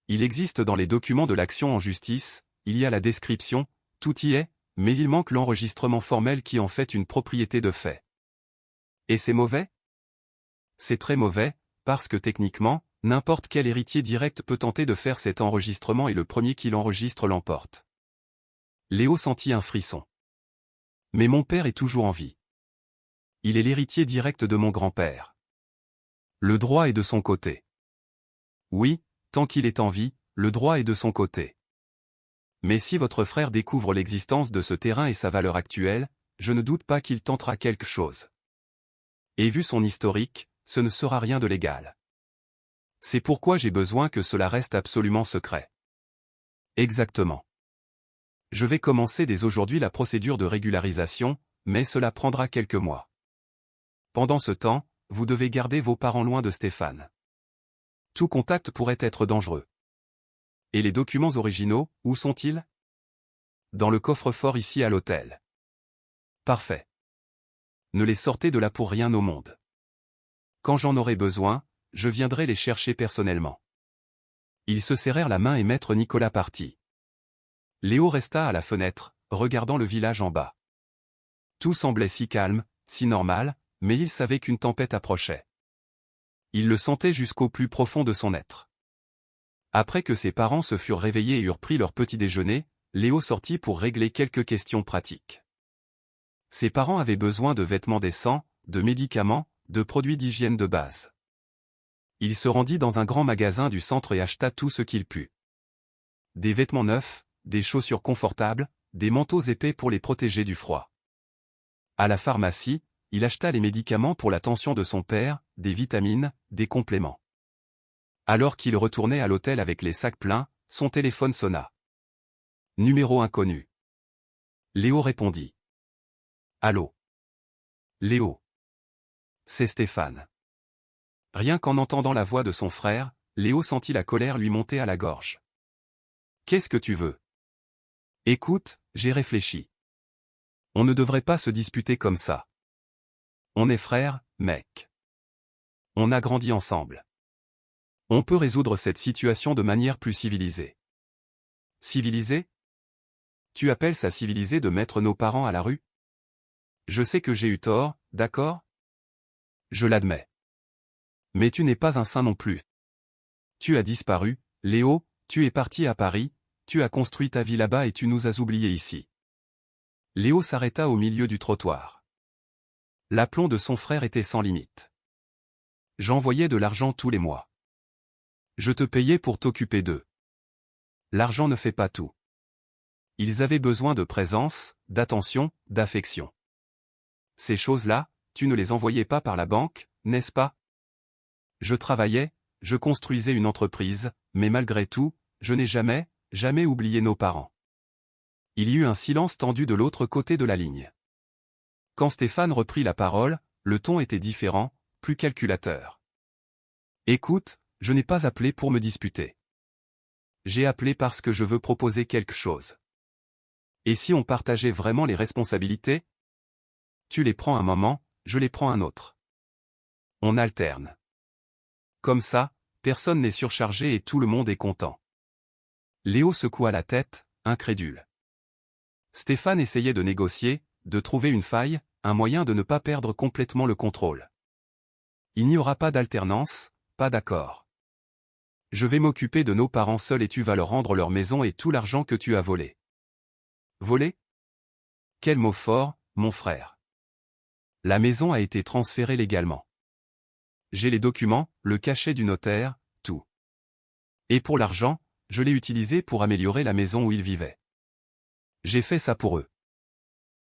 Il existe dans les documents de l'action en justice, il y a la description, tout y est, mais il manque l'enregistrement formel qui en fait une propriété de fait. Et c'est mauvais? C'est très mauvais, parce que techniquement, n'importe quel héritier direct peut tenter de faire cet enregistrement et le premier qui l'enregistre l'emporte. Léo sentit un frisson. Mais mon père est toujours en vie. Il est l'héritier direct de mon grand-père. Le droit est de son côté. Oui, tant qu'il est en vie, le droit est de son côté. Mais si votre frère découvre l'existence de ce terrain et sa valeur actuelle, je ne doute pas qu'il tentera quelque chose. Et vu son historique, ce ne sera rien de légal. C'est pourquoi j'ai besoin que cela reste absolument secret. Exactement. Je vais commencer dès aujourd'hui la procédure de régularisation, mais cela prendra quelques mois. Pendant ce temps, vous devez garder vos parents loin de Stéphane. Tout contact pourrait être dangereux. Et les documents originaux, où sont-ils? Dans le coffre-fort ici à l'hôtel. Parfait. Ne les sortez de là pour rien au monde. Quand j'en aurai besoin, je viendrai les chercher personnellement. Ils se serrèrent la main et maître Nicolas partit. Léo resta à la fenêtre, regardant le village en bas. Tout semblait si calme, si normal, mais il savait qu'une tempête approchait. Il le sentait jusqu'au plus profond de son être. Après que ses parents se furent réveillés et eurent pris leur petit déjeuner, Léo sortit pour régler quelques questions pratiques. Ses parents avaient besoin de vêtements décents, de médicaments, de produits d'hygiène de base. Il se rendit dans un grand magasin du centre et acheta tout ce qu'il put. Des vêtements neufs, des chaussures confortables, des manteaux épais pour les protéger du froid. À la pharmacie, il acheta les médicaments pour la tension de son père, des vitamines, des compléments. Alors qu'il retournait à l'hôtel avec les sacs pleins, son téléphone sonna. Numéro inconnu. Léo répondit. Allô? Léo. C'est Stéphane. Rien qu'en entendant la voix de son frère, Léo sentit la colère lui monter à la gorge. Qu'est-ce que tu veux? Écoute, j'ai réfléchi. On ne devrait pas se disputer comme ça. On est frères, mec. On a grandi ensemble. On peut résoudre cette situation de manière plus civilisée. Civilisée? Tu appelles ça civilisé de mettre nos parents à la rue? Je sais que j'ai eu tort, d'accord? Je l'admets. Mais tu n'es pas un saint non plus. Tu as disparu, Léo, tu es parti à Paris, tu as construit ta vie là-bas et tu nous as oubliés ici. Léo s'arrêta au milieu du trottoir. L'aplomb de son frère était sans limite. J'envoyais de l'argent tous les mois. Je te payais pour t'occuper d'eux. L'argent ne fait pas tout. Ils avaient besoin de présence, d'attention, d'affection. Ces choses-là, tu ne les envoyais pas par la banque, n'est-ce pas? Je travaillais, je construisais une entreprise, mais malgré tout, je n'ai jamais oublié nos parents. Il y eut un silence tendu de l'autre côté de la ligne. Quand Stéphane reprit la parole, le ton était différent, plus calculateur. Écoute, je n'ai pas appelé pour me disputer. J'ai appelé parce que je veux proposer quelque chose. Et si on partageait vraiment les responsabilités? Tu les prends un moment, je les prends un autre. On alterne. Comme ça, personne n'est surchargé et tout le monde est content. Léo secoua la tête, incrédule. Stéphane essayait de négocier, de trouver une faille, un moyen de ne pas perdre complètement le contrôle. Il n'y aura pas d'alternance, pas d'accord. Je vais m'occuper de nos parents seuls et tu vas leur rendre leur maison et tout l'argent que tu as volé. Volé? Quel mot fort, mon frère. La maison a été transférée légalement. J'ai les documents, le cachet du notaire, tout. Et pour l'argent, je l'ai utilisé pour améliorer la maison où ils vivaient. J'ai fait ça pour eux.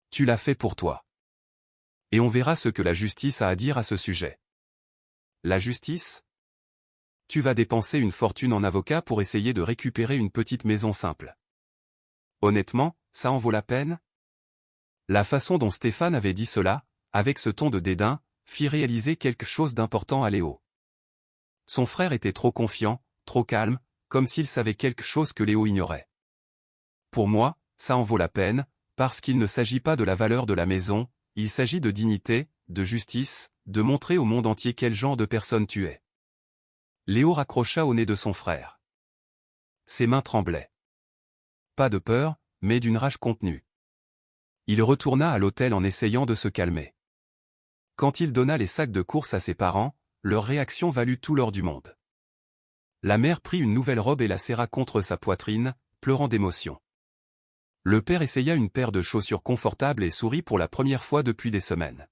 Tu l'as fait pour toi. Et on verra ce que la justice a à dire à ce sujet. La justice? Tu vas dépenser une fortune en avocat pour essayer de récupérer une petite maison simple. Honnêtement, ça en vaut la peine? La façon dont Stéphane avait dit cela, avec ce ton de dédain, fit réaliser quelque chose d'important à Léo. Son frère était trop confiant, trop calme, comme s'il savait quelque chose que Léo ignorait. Pour moi, ça en vaut la peine, parce qu'il ne s'agit pas de la valeur de la maison, il s'agit de dignité, de justice, de montrer au monde entier quel genre de personne tu es. Léo raccrocha au nez de son frère. Ses mains tremblaient. Pas de peur, mais d'une rage contenue. Il retourna à l'hôtel en essayant de se calmer. Quand il donna les sacs de courses à ses parents, leur réaction valut tout l'or du monde. La mère prit une nouvelle robe et la serra contre sa poitrine, pleurant d'émotion. Le père essaya une paire de chaussures confortables et sourit pour la première fois depuis des semaines.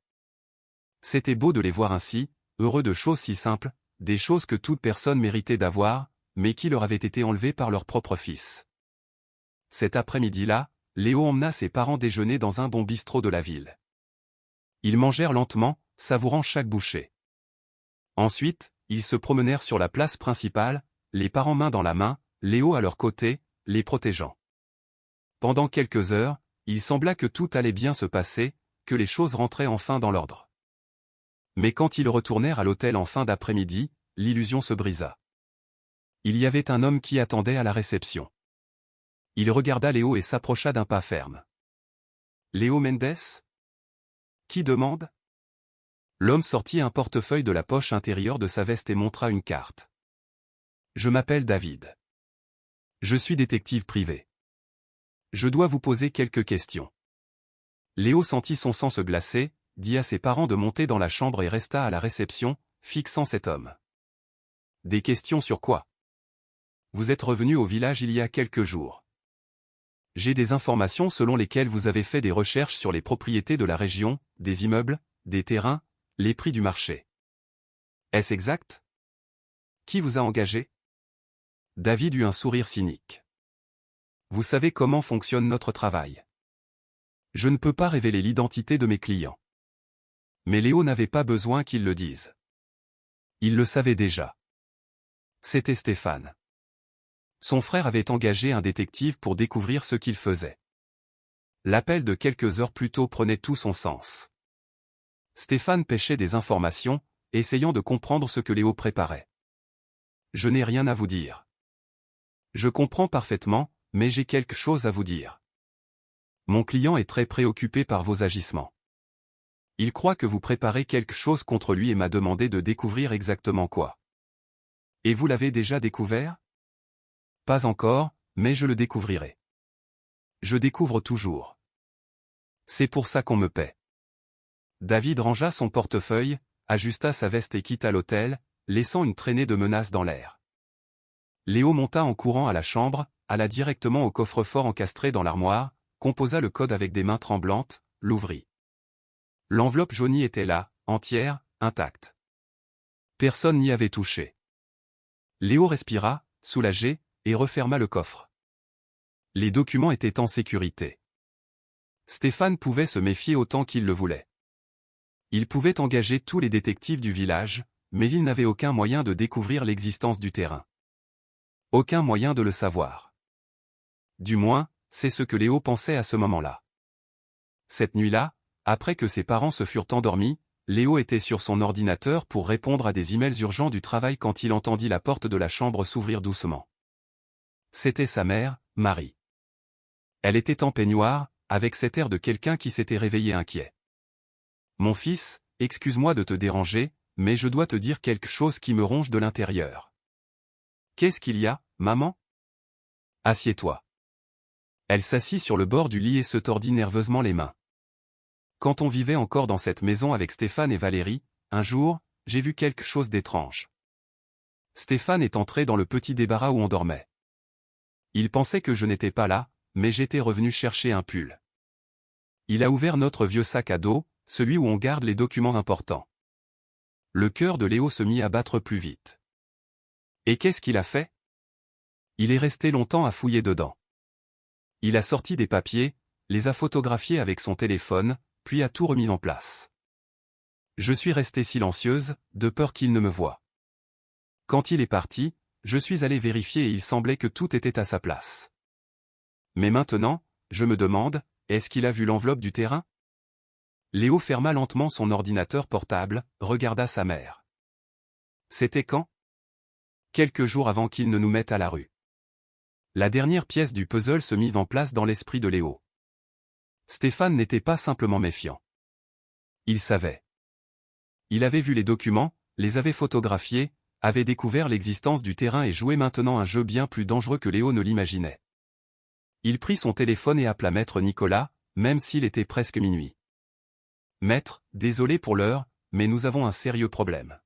C'était beau de les voir ainsi, heureux de choses si simples, des choses que toute personne méritait d'avoir, mais qui leur avaient été enlevées par leur propre fils. Cet après-midi-là, Léo emmena ses parents déjeuner dans un bon bistrot de la ville. Ils mangèrent lentement, savourant chaque bouchée. Ensuite, ils se promenèrent sur la place principale, les parents main dans la main, Léo à leur côté, les protégeant. Pendant quelques heures, il sembla que tout allait bien se passer, que les choses rentraient enfin dans l'ordre. Mais quand ils retournèrent à l'hôtel en fin d'après-midi, l'illusion se brisa. Il y avait un homme qui attendait à la réception. Il regarda Léo et s'approcha d'un pas ferme. « Léo Mendes ? Qui demande ?» L'homme sortit un portefeuille de la poche intérieure de sa veste et montra une carte. « Je m'appelle David. Je suis détective privé. Je dois vous poser quelques questions. » Léo sentit son sang se glacer, dit à ses parents de monter dans la chambre et resta à la réception, fixant cet homme. « Des questions sur quoi ? Vous êtes revenu au village il y a quelques jours. J'ai des informations selon lesquelles vous avez fait des recherches sur les propriétés de la région, des immeubles, des terrains, les prix du marché. Est-ce exact ? Qui vous a engagé ? David eut un sourire cynique. Vous savez comment fonctionne notre travail. Je ne peux pas révéler l'identité de mes clients. Mais Léo n'avait pas besoin qu'il le dise. Il le savait déjà. C'était Stéphane. Son frère avait engagé un détective pour découvrir ce qu'il faisait. L'appel de quelques heures plus tôt prenait tout son sens. Stéphane pêchait des informations, essayant de comprendre ce que Léo préparait. Je n'ai rien à vous dire. Je comprends parfaitement, mais j'ai quelque chose à vous dire. Mon client est très préoccupé par vos agissements. Il croit que vous préparez quelque chose contre lui et m'a demandé de découvrir exactement quoi. Et vous l'avez déjà découvert ? Pas encore, mais je le découvrirai. Je découvre toujours. C'est pour ça qu'on me paie. David rangea son portefeuille, ajusta sa veste et quitta l'hôtel, laissant une traînée de menaces dans l'air. Léo monta en courant à la chambre, alla directement au coffre-fort encastré dans l'armoire, composa le code avec des mains tremblantes, l'ouvrit. L'enveloppe jaunie était là, entière, intacte. Personne n'y avait touché. Léo respira, soulagé, et referma le coffre. Les documents étaient en sécurité. Stéphane pouvait se méfier autant qu'il le voulait. Il pouvait engager tous les détectives du village, mais il n'avait aucun moyen de découvrir l'existence du terrain. Aucun moyen de le savoir. Du moins, c'est ce que Léo pensait à ce moment-là. Cette nuit-là, après que ses parents se furent endormis, Léo était sur son ordinateur pour répondre à des emails urgents du travail quand il entendit la porte de la chambre s'ouvrir doucement. C'était sa mère, Marie. Elle était en peignoir, avec cet air de quelqu'un qui s'était réveillé inquiet. « Mon fils, excuse-moi de te déranger, mais je dois te dire quelque chose qui me ronge de l'intérieur. »« Qu'est-ce qu'il y a, maman ? » ?»« Assieds-toi. » Elle s'assit sur le bord du lit et se tordit nerveusement les mains. « Quand on vivait encore dans cette maison avec Stéphane et Valérie, un jour, j'ai vu quelque chose d'étrange. Stéphane est entré dans le petit débarras où on dormait. Il pensait que je n'étais pas là, mais j'étais revenu chercher un pull. Il a ouvert notre vieux sac à dos, celui où on garde les documents importants. » Le cœur de Léo se mit à battre plus vite. Et qu'est-ce qu'il a fait ? Il est resté longtemps à fouiller dedans. Il a sorti des papiers, les a photographiés avec son téléphone, puis a tout remis en place. Je suis restée silencieuse, de peur qu'il ne me voie. Quand il est parti, je suis allé vérifier et il semblait que tout était à sa place. Mais maintenant, je me demande, est-ce qu'il a vu l'enveloppe du terrain ? Léo ferma lentement son ordinateur portable, regarda sa mère. C'était quand ? Quelques jours avant qu'il ne nous mette à la rue. La dernière pièce du puzzle se mit en place dans l'esprit de Léo. Stéphane n'était pas simplement méfiant. Il savait. Il avait vu les documents, les avait photographiés, avait découvert l'existence du terrain et jouait maintenant un jeu bien plus dangereux que Léo ne l'imaginait. Il prit son téléphone et appela Maître Nicolas, même s'il était presque minuit. « Maître, désolé pour l'heure, mais nous avons un sérieux problème. »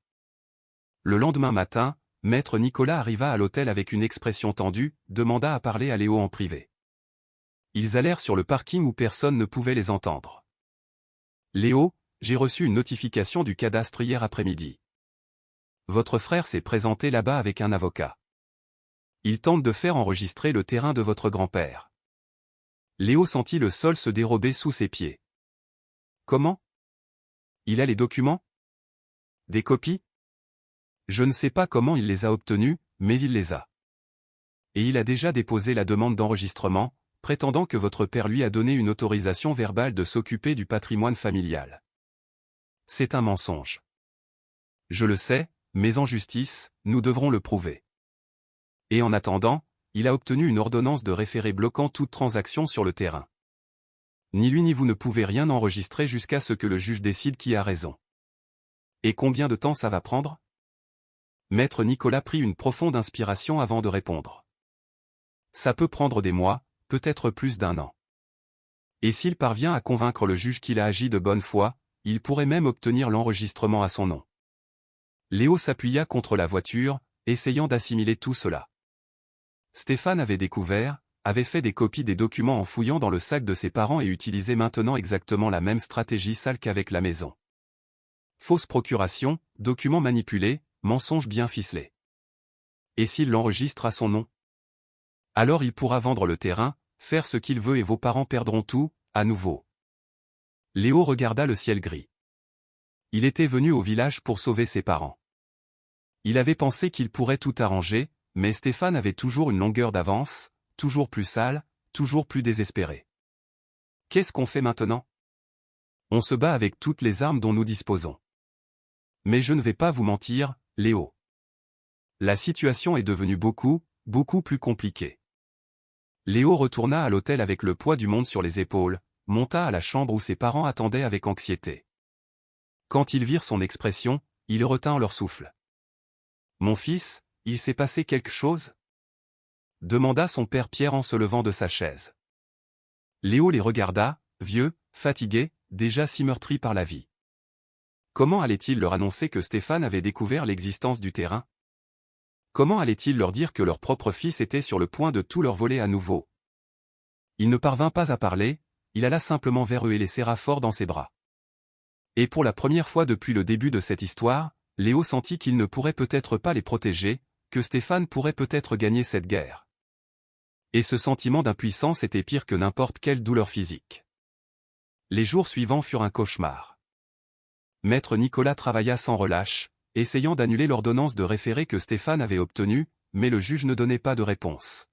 Le lendemain matin, Maître Nicolas arriva à l'hôtel avec une expression tendue, demanda à parler à Léo en privé. Ils allèrent sur le parking où personne ne pouvait les entendre. « Léo, j'ai reçu une notification du cadastre hier après-midi. Votre frère s'est présenté là-bas avec un avocat. Il tente de faire enregistrer le terrain de votre grand-père. » Léo sentit le sol se dérober sous ses pieds. « Comment? Il a les documents? Des copies? Je ne sais pas comment il les a obtenus, mais il les a. Et il a déjà déposé la demande d'enregistrement, prétendant que votre père lui a donné une autorisation verbale de s'occuper du patrimoine familial. C'est un mensonge. Je le sais, mais en justice, nous devrons le prouver. Et en attendant, il a obtenu une ordonnance de référé bloquant toute transaction sur le terrain. Ni lui ni vous ne pouvez rien enregistrer jusqu'à ce que le juge décide qui a raison. Et combien de temps ça va prendre? Maître Nicolas prit une profonde inspiration avant de répondre. Ça peut prendre des mois, peut-être plus d'1 an. Et s'il parvient à convaincre le juge qu'il a agi de bonne foi, il pourrait même obtenir l'enregistrement à son nom. Léo s'appuya contre la voiture, essayant d'assimiler tout cela. Stéphane avait découvert, avait fait des copies des documents en fouillant dans le sac de ses parents et utilisait maintenant exactement la même stratégie sale qu'avec la maison. Fausse procuration, documents manipulés, mensonge bien ficelé. Et s'il l'enregistre à son nom? Alors il pourra vendre le terrain, faire ce qu'il veut et vos parents perdront tout, à nouveau. Léo regarda le ciel gris. Il était venu au village pour sauver ses parents. Il avait pensé qu'il pourrait tout arranger, mais Stéphane avait toujours une longueur d'avance, toujours plus sale, toujours plus désespéré. Qu'est-ce qu'on fait maintenant? On se bat avec toutes les armes dont nous disposons. Mais je ne vais pas vous mentir, Léo. La situation est devenue beaucoup plus compliquée. Léo retourna à l'hôtel avec le poids du monde sur les épaules, monta à la chambre où ses parents attendaient avec anxiété. Quand ils virent son expression, ils retinrent leur souffle. « Mon fils, il s'est passé quelque chose ?» demanda son père Pierre en se levant de sa chaise. Léo les regarda, vieux, fatigués, déjà si meurtris par la vie. Comment allait-il leur annoncer que Stéphane avait découvert l'existence du terrain? Comment allait-il leur dire que leur propre fils était sur le point de tout leur voler à nouveau? Il ne parvint pas à parler, il alla simplement vers eux et les serra fort dans ses bras. Et pour la première fois depuis le début de cette histoire, Léo sentit qu'il ne pourrait peut-être pas les protéger, que Stéphane pourrait peut-être gagner cette guerre. Et ce sentiment d'impuissance était pire que n'importe quelle douleur physique. Les jours suivants furent un cauchemar. Maître Nicolas travailla sans relâche, essayant d'annuler l'ordonnance de référé que Stéphane avait obtenue, mais le juge ne donnait pas de réponse.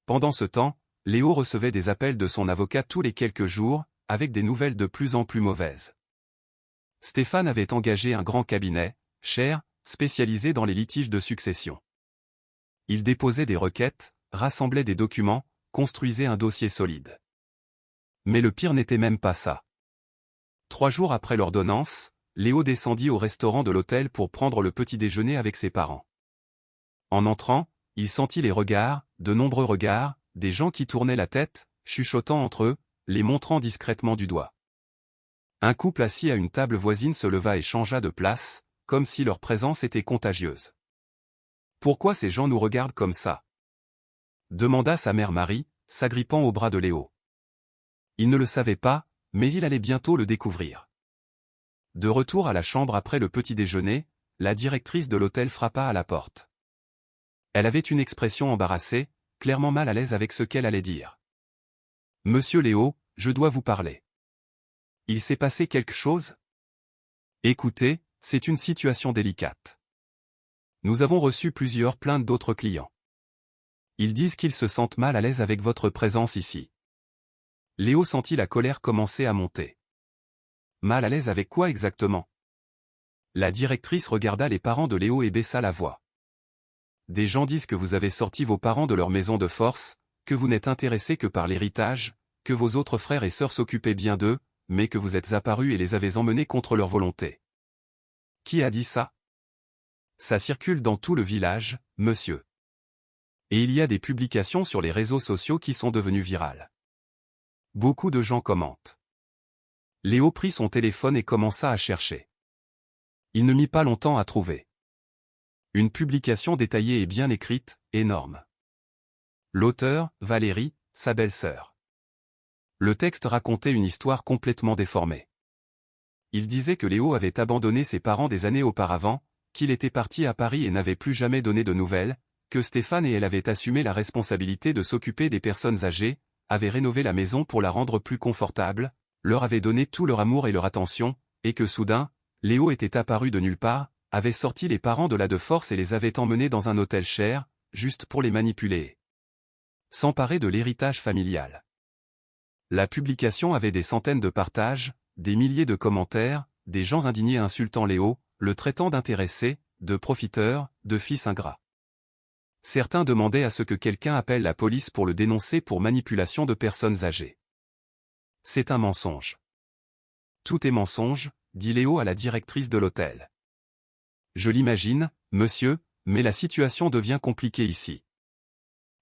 Pendant ce temps, Léo recevait des appels de son avocat tous les quelques jours, avec des nouvelles de plus en plus mauvaises. Stéphane avait engagé un grand cabinet, cher, spécialisé dans les litiges de succession. Il déposait des requêtes, rassemblait des documents, construisait un dossier solide. Mais le pire n'était même pas ça. 3 jours après l'ordonnance, Léo descendit au restaurant de l'hôtel pour prendre le petit déjeuner avec ses parents. En entrant, il sentit les regards, de nombreux regards, des gens qui tournaient la tête, chuchotant entre eux, les montrant discrètement du doigt. Un couple assis à une table voisine se leva et changea de place, comme si leur présence était contagieuse. « Pourquoi ces gens nous regardent comme ça ?» demanda sa mère Marie, s'agrippant au bras de Léo. Il ne le savait pas, mais il allait bientôt le découvrir. De retour à la chambre après le petit déjeuner, la directrice de l'hôtel frappa à la porte. Elle avait une expression embarrassée, clairement mal à l'aise avec ce qu'elle allait dire. « Monsieur Léo, je dois vous parler. Il s'est passé quelque chose? Écoutez, c'est une situation délicate. Nous avons reçu plusieurs plaintes d'autres clients. Ils disent qu'ils se sentent mal à l'aise avec votre présence ici. » Léo sentit la colère commencer à monter. Mal à l'aise avec quoi exactement? La directrice regarda les parents de Léo et baissa la voix. Des gens disent que vous avez sorti vos parents de leur maison de force, que vous n'êtes intéressé que par l'héritage, que vos autres frères et sœurs s'occupaient bien d'eux, mais que vous êtes apparus et les avez emmenés contre leur volonté. Qui a dit ça? Ça circule dans tout le village, monsieur. Et il y a des publications sur les réseaux sociaux qui sont devenues virales. Beaucoup de gens commentent. Léo prit son téléphone et commença à chercher. Il ne mit pas longtemps à trouver. Une publication détaillée et bien écrite, énorme. L'auteur, Valérie, sa belle-sœur. Le texte racontait une histoire complètement déformée. Il disait que Léo avait abandonné ses parents des années auparavant, qu'il était parti à Paris et n'avait plus jamais donné de nouvelles, que Stéphane et elle avaient assumé la responsabilité de s'occuper des personnes âgées, avaient rénové la maison pour la rendre plus confortable, leur avaient donné tout leur amour et leur attention, et que soudain, Léo était apparu de nulle part, avait sorti les parents de là de force et les avait emmenés dans un hôtel cher, juste pour les manipuler. S'emparer de l'héritage familial. La publication avait des centaines de partages, des milliers de commentaires, des gens indignés insultant Léo, le traitant d'intéressé, de profiteur, de fils ingrat. Certains demandaient à ce que quelqu'un appelle la police pour le dénoncer pour manipulation de personnes âgées. C'est un mensonge. Tout est mensonge, dit Léo à la directrice de l'hôtel. Je l'imagine, monsieur, mais la situation devient compliquée ici.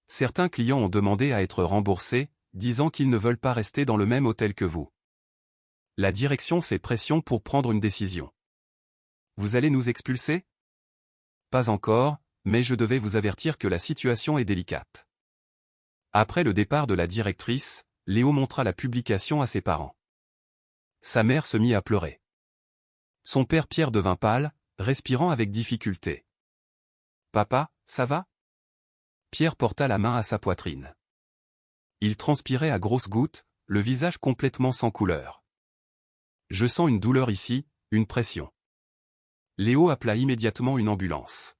Certains clients ont demandé à être remboursés, disant qu'ils ne veulent pas rester dans le même hôtel que vous. La direction fait pression pour prendre une décision. Vous allez nous expulser? Pas encore, mais je devais vous avertir que la situation est délicate. Après le départ de la directrice, Léo montra la publication à ses parents. Sa mère se mit à pleurer. Son père Pierre devint pâle, respirant avec difficulté. Papa, ça va? Pierre porta la main à sa poitrine. Il transpirait à grosses gouttes, le visage complètement sans couleur. Je sens une douleur ici, une pression. Léo appela immédiatement une ambulance.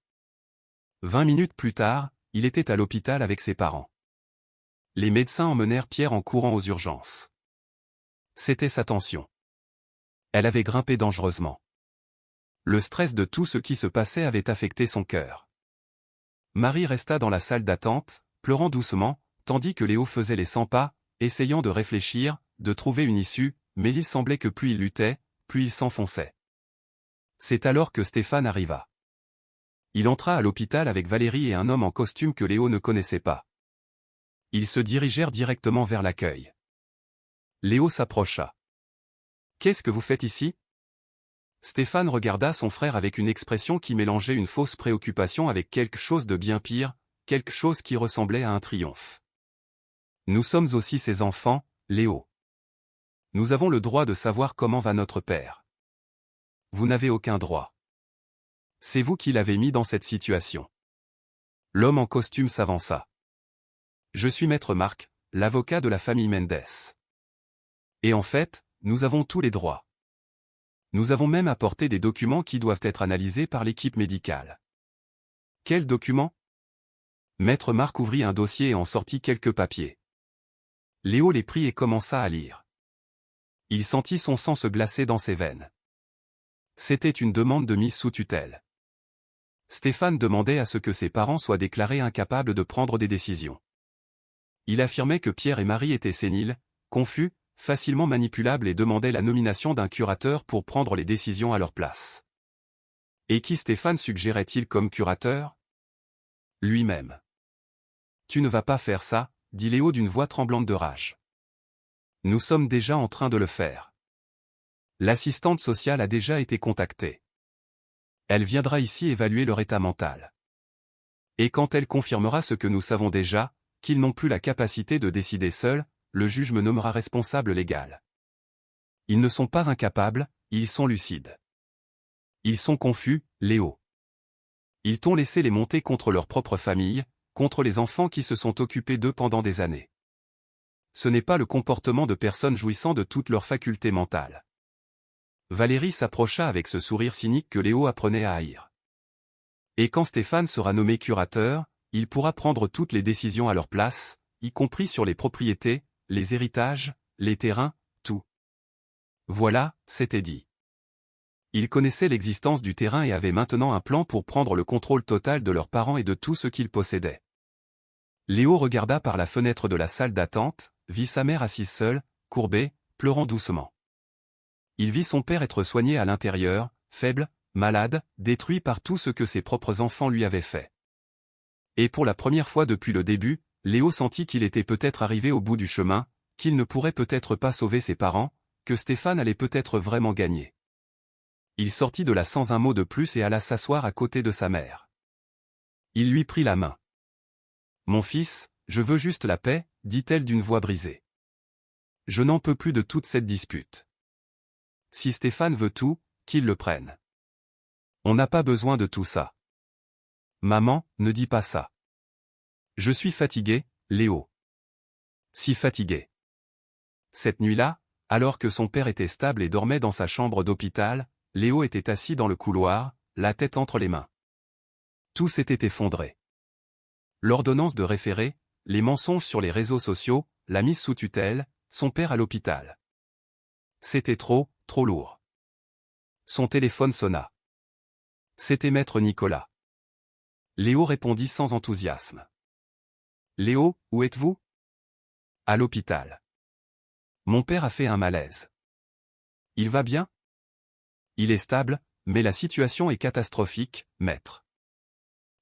20 minutes plus tard, il était à l'hôpital avec ses parents. Les médecins emmenèrent Pierre en courant aux urgences. C'était sa tension. Elle avait grimpé dangereusement. Le stress de tout ce qui se passait avait affecté son cœur. Marie resta dans la salle d'attente, pleurant doucement, tandis que Léo faisait les 100 pas, essayant de réfléchir, de trouver une issue, mais il semblait que plus il luttait, plus il s'enfonçait. C'est alors que Stéphane arriva. Il entra à l'hôpital avec Valérie et un homme en costume que Léo ne connaissait pas. Ils se dirigèrent directement vers l'accueil. Léo s'approcha. « Qu'est-ce que vous faites ici ?» Stéphane regarda son frère avec une expression qui mélangeait une fausse préoccupation avec quelque chose de bien pire, quelque chose qui ressemblait à un triomphe. « Nous sommes aussi ses enfants, Léo. Nous avons le droit de savoir comment va notre père. Vous n'avez aucun droit. C'est vous qui l'avez mis dans cette situation. » L'homme en costume s'avança. « Je suis maître Marc, l'avocat de la famille Mendes. Et en fait, nous avons tous les droits. Nous avons même apporté des documents qui doivent être analysés par l'équipe médicale. » Quels documents? Maître Marc ouvrit un dossier et en sortit quelques papiers. Léo les prit et commença à lire. Il sentit son sang se glacer dans ses veines. C'était une demande de mise sous tutelle. Stéphane demandait à ce que ses parents soient déclarés incapables de prendre des décisions. Il affirmait que Pierre et Marie étaient séniles, confus, facilement manipulables et demandait la nomination d'un curateur pour prendre les décisions à leur place. Et qui Stéphane suggérait-il comme curateur? Lui-même. « Tu ne vas pas faire ça, » dit Léo d'une voix tremblante de rage. « Nous sommes déjà en train de le faire. L'assistante sociale a déjà été contactée. Elle viendra ici évaluer leur état mental. Et quand elle confirmera ce que nous savons déjà, qu'ils n'ont plus la capacité de décider seuls, le juge me nommera responsable légal. Ils ne sont pas incapables, ils sont lucides. Ils sont confus, Léo. Ils t'ont laissé les monter contre leur propre famille, contre les enfants qui se sont occupés d'eux pendant des années. Ce n'est pas le comportement de personnes jouissant de toutes leurs facultés mentales. » Valérie s'approcha avec ce sourire cynique que Léo apprenait à haïr. « Et quand Stéphane sera nommé curateur, il pourra prendre toutes les décisions à leur place, y compris sur les propriétés, les héritages, les terrains, tout. » Voilà, c'était dit. Ils connaissaient l'existence du terrain et avaient maintenant un plan pour prendre le contrôle total de leurs parents et de tout ce qu'ils possédaient. Léo regarda par la fenêtre de la salle d'attente, vit sa mère assise seule, courbée, pleurant doucement. Il vit son père être soigné à l'intérieur, faible, malade, détruit par tout ce que ses propres enfants lui avaient fait. Et pour la première fois depuis le début, Léo sentit qu'il était peut-être arrivé au bout du chemin, qu'il ne pourrait peut-être pas sauver ses parents, que Stéphane allait peut-être vraiment gagner. Il sortit de là sans un mot de plus et alla s'asseoir à côté de sa mère. Il lui prit la main. « Mon fils, je veux juste la paix, dit-elle d'une voix brisée. Je n'en peux plus de toute cette dispute. Si Stéphane veut tout, qu'il le prenne. On n'a pas besoin de tout ça. Maman, ne dis pas ça. Je suis fatigué, Léo. Si fatigué. » Cette nuit-là, alors que son père était stable et dormait dans sa chambre d'hôpital, Léo était assis dans le couloir, la tête entre les mains. Tout s'était effondré. L'ordonnance de référé, les mensonges sur les réseaux sociaux, la mise sous tutelle, son père à l'hôpital. C'était trop lourd. Son téléphone sonna. C'était maître Nicolas. Léo répondit sans enthousiasme. « Léo, où êtes-vous ? » « À l'hôpital. Mon père a fait un malaise. »« Il va bien ? » ?»« Il est stable, mais la situation est catastrophique, maître.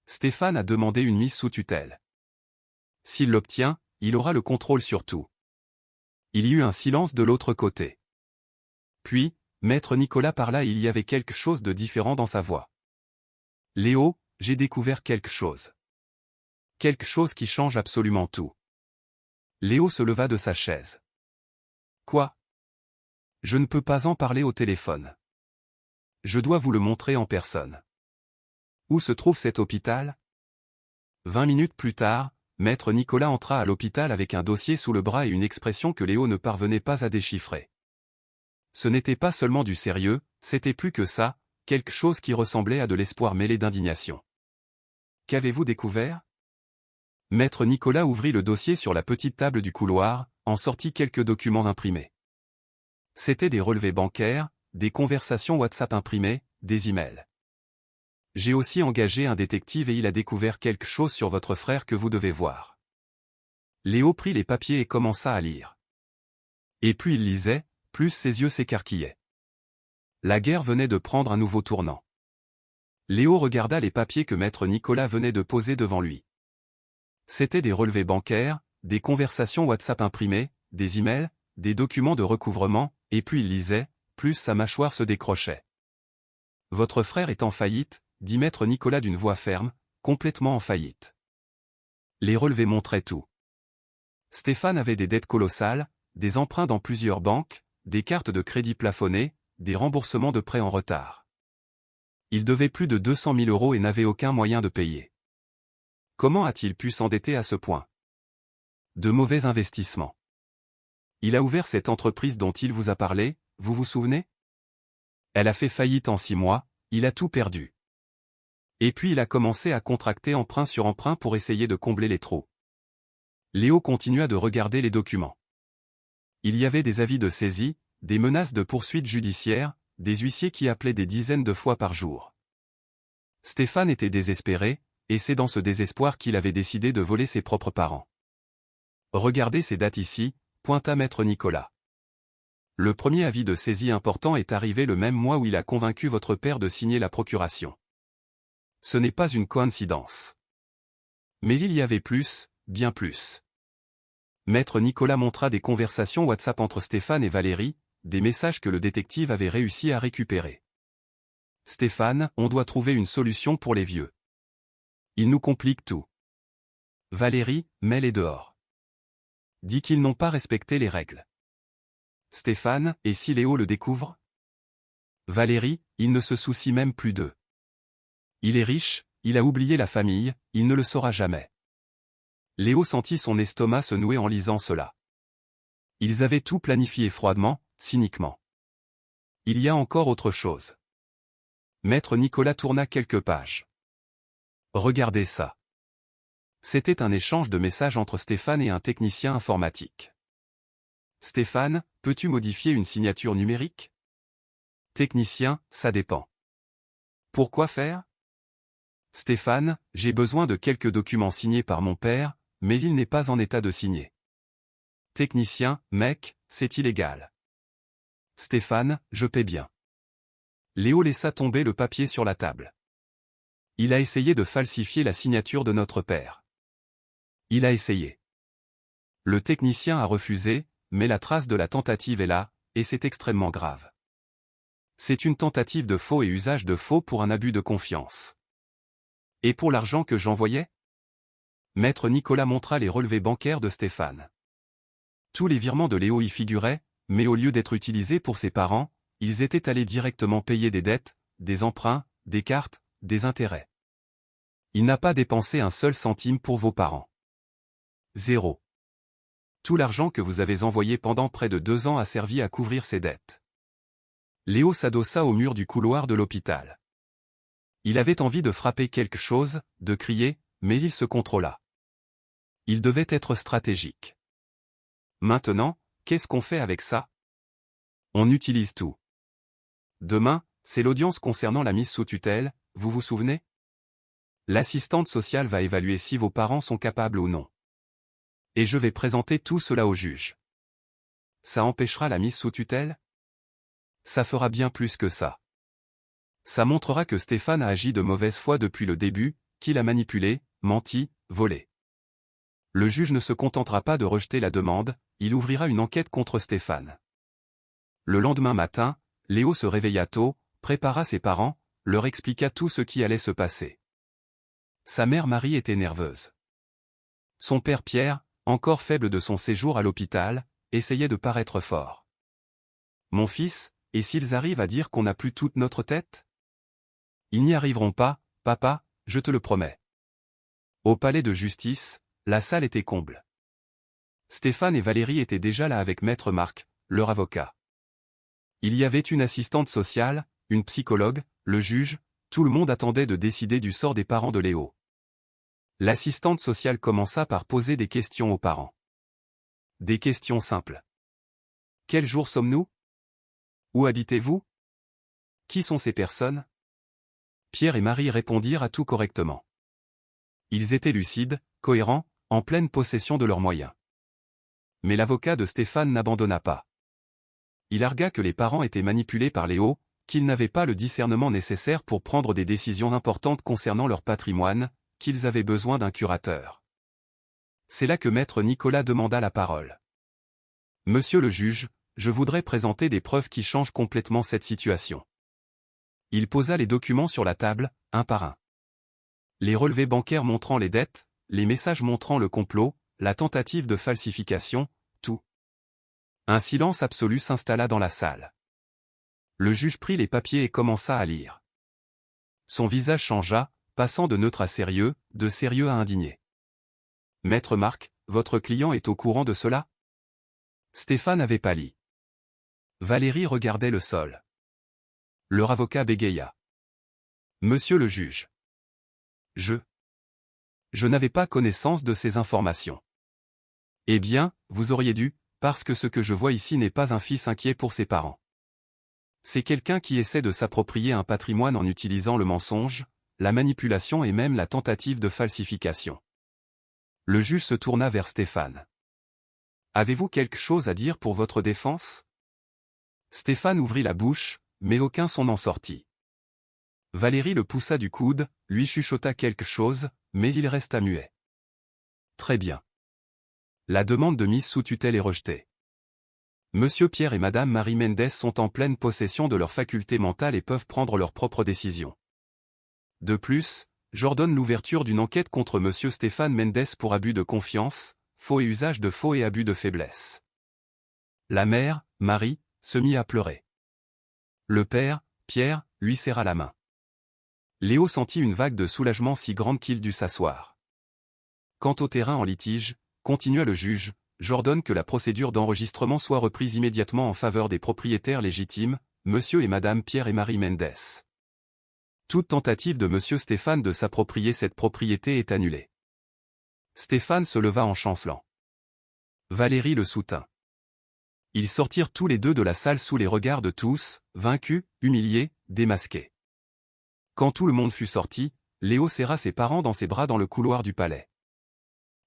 Stéphane a demandé une mise sous tutelle. S'il l'obtient, il aura le contrôle sur tout. » Il y eut un silence de l'autre côté. Puis, maître Nicolas parla et il y avait quelque chose de différent dans sa voix. « Léo, j'ai découvert quelque chose. Quelque chose qui change absolument tout. » Léo se leva de sa chaise. « Quoi ? » ?»« Je ne peux pas en parler au téléphone. Je dois vous le montrer en personne. » »« Où se trouve cet hôpital ? » 20 minutes plus tard, maître Nicolas entra à l'hôpital avec un dossier sous le bras et une expression que Léo ne parvenait pas à déchiffrer. Ce n'était pas seulement du sérieux, c'était plus que ça, quelque chose qui ressemblait à de l'espoir mêlé d'indignation. « Qu'avez-vous découvert ? » Maître Nicolas ouvrit le dossier sur la petite table du couloir, en sortit quelques documents imprimés. C'étaient des relevés bancaires, des conversations WhatsApp imprimées, des emails. « J'ai aussi engagé un détective et il a découvert quelque chose sur votre frère que vous devez voir. » Léo prit les papiers et commença à lire. Et plus il lisait, plus ses yeux s'écarquillaient. La guerre venait de prendre un nouveau tournant. Léo regarda les papiers que maître Nicolas venait de poser devant lui. C'étaient des relevés bancaires, des conversations WhatsApp imprimées, des emails, des documents de recouvrement, et plus il lisait, plus sa mâchoire se décrochait. « Votre frère est en faillite, » dit maître Nicolas d'une voix ferme, complètement en faillite. Les relevés montraient tout. Stéphane avait des dettes colossales, des emprunts dans plusieurs banques, des cartes de crédit plafonnées, des remboursements de prêts en retard. Il devait plus de 200 000 € et n'avait aucun moyen de payer. Comment a-t-il pu s'endetter à ce point? De mauvais investissements. Il a ouvert cette entreprise dont il vous a parlé, vous vous souvenez? Elle a fait faillite en 6 mois, il a tout perdu. Et puis il a commencé à contracter emprunt sur emprunt pour essayer de combler les trous. Léo continua de regarder les documents. Il y avait des avis de saisie, des menaces de poursuites judiciaires, des huissiers qui appelaient des dizaines de fois par jour. Stéphane était désespéré, et c'est dans ce désespoir qu'il avait décidé de voler ses propres parents. Regardez ces dates ici, pointa maître Nicolas. Le premier avis de saisie important est arrivé le même mois où il a convaincu votre père de signer la procuration. Ce n'est pas une coïncidence. Mais il y avait plus, bien plus. Maître Nicolas montra des conversations WhatsApp entre Stéphane et Valérie, des messages que le détective avait réussi à récupérer. Stéphane, on doit trouver une solution pour les vieux. Ils nous compliquent tout. Valérie, mets-les dehors. Dis qu'ils n'ont pas respecté les règles. Stéphane, et si Léo le découvre? Valérie, il ne se soucie même plus d'eux. Il est riche, il a oublié la famille, il ne le saura jamais. Léo sentit son estomac se nouer en lisant cela. Ils avaient tout planifié froidement, cyniquement. Il y a encore autre chose. Maître Nicolas tourna quelques pages. Regardez ça. C'était un échange de messages entre Stéphane et un technicien informatique. Stéphane, peux-tu modifier une signature numérique? Technicien, ça dépend. Pourquoi faire? Stéphane, j'ai besoin de quelques documents signés par mon père, mais il n'est pas en état de signer. Technicien, mec, c'est illégal. Stéphane, je paie bien. Léo laissa tomber le papier sur la table. Il a essayé de falsifier la signature de notre père. Il a essayé. Le technicien a refusé, mais la trace de la tentative est là, et c'est extrêmement grave. C'est une tentative de faux et usage de faux pour un abus de confiance. Et pour l'argent que j'envoyais ? Maître Nicolas montra les relevés bancaires de Stéphane. Tous les virements de Léo y figuraient, mais au lieu d'être utilisés pour ses parents, ils étaient allés directement payer des dettes, des emprunts, des cartes, des intérêts. Il n'a pas dépensé un seul centime pour vos parents. 0. Tout l'argent que vous avez envoyé pendant près de 2 ans a servi à couvrir ses dettes. Léo s'adossa au mur du couloir de l'hôpital. Il avait envie de frapper quelque chose, de crier, mais il se contrôla. Il devait être stratégique. Maintenant, qu'est-ce qu'on fait avec ça? On utilise tout. Demain, c'est l'audience concernant la mise sous tutelle, vous vous souvenez? L'assistante sociale va évaluer si vos parents sont capables ou non. Et je vais présenter tout cela au juge. Ça empêchera la mise sous tutelle? Ça fera bien plus que ça. Ça montrera que Stéphane a agi de mauvaise foi depuis le début, qu'il a manipulé, menti, volé. Le juge ne se contentera pas de rejeter la demande, il ouvrira une enquête contre Stéphane. Le lendemain matin, Léo se réveilla tôt, prépara ses parents, leur expliqua tout ce qui allait se passer. Sa mère Marie était nerveuse. Son père Pierre, encore faible de son séjour à l'hôpital, essayait de paraître fort. « Mon fils, et s'ils arrivent à dire qu'on n'a plus toute notre tête? Ils n'y arriveront pas, papa, je te le promets. » Au palais de justice, la salle était comble. Stéphane et Valérie étaient déjà là avec maître Marc, leur avocat. Il y avait une assistante sociale, une psychologue, le juge, tout le monde attendait de décider du sort des parents de Léo. L'assistante sociale commença par poser des questions aux parents. Des questions simples. Quel jour sommes-nous? Où habitez-vous? Qui sont ces personnes? Pierre et Marie répondirent à tout correctement. Ils étaient lucides, cohérents, en pleine possession de leurs moyens. Mais l'avocat de Stéphane n'abandonna pas. Il argua que les parents étaient manipulés par Léo, qu'ils n'avaient pas le discernement nécessaire pour prendre des décisions importantes concernant leur patrimoine, qu'ils avaient besoin d'un curateur. C'est là que maître Nicolas demanda la parole. « Monsieur le juge, je voudrais présenter des preuves qui changent complètement cette situation. » Il posa les documents sur la table, un par un. Les relevés bancaires montrant les dettes, les messages montrant le complot, la tentative de falsification, tout. Un silence absolu s'installa dans la salle. Le juge prit les papiers et commença à lire. Son visage changea, passant de neutre à sérieux, de sérieux à indigné. « Maître Marc, votre client est au courant de cela? » Stéphane avait pâli. Valérie regardait le sol. Leur avocat bégaya. « Monsieur le juge. Je n'avais pas connaissance de ces informations. » Eh bien, vous auriez dû, parce que ce que je vois ici n'est pas un fils inquiet pour ses parents. C'est quelqu'un qui essaie de s'approprier un patrimoine en utilisant le mensonge, la manipulation et même la tentative de falsification. Le juge se tourna vers Stéphane. « Avez-vous quelque chose à dire pour votre défense ?» Stéphane ouvrit la bouche, mais aucun son n'en sortit. Valérie le poussa du coude, lui chuchota quelque chose, mais il resta muet. « Très bien. La demande de mise sous tutelle est rejetée. Monsieur Pierre et Madame Marie Mendes sont en pleine possession de leurs facultés mentales et peuvent prendre leurs propres décisions. De plus, j'ordonne l'ouverture d'une enquête contre Monsieur Stéphane Mendes pour abus de confiance, faux et usage de faux et abus de faiblesse. » La mère, Marie, se mit à pleurer. Le père, Pierre, lui serra la main. Léo sentit une vague de soulagement si grande qu'il dut s'asseoir. « Quant au terrain en litige, continua le juge, j'ordonne que la procédure d'enregistrement soit reprise immédiatement en faveur des propriétaires légitimes, Monsieur et Madame Pierre et Marie Mendes. Toute tentative de Monsieur Stéphane de s'approprier cette propriété est annulée. » Stéphane se leva en chancelant. Valérie le soutint. Ils sortirent tous les deux de la salle sous les regards de tous, vaincus, humiliés, démasqués. Quand tout le monde fut sorti, Léo serra ses parents dans ses bras dans le couloir du palais.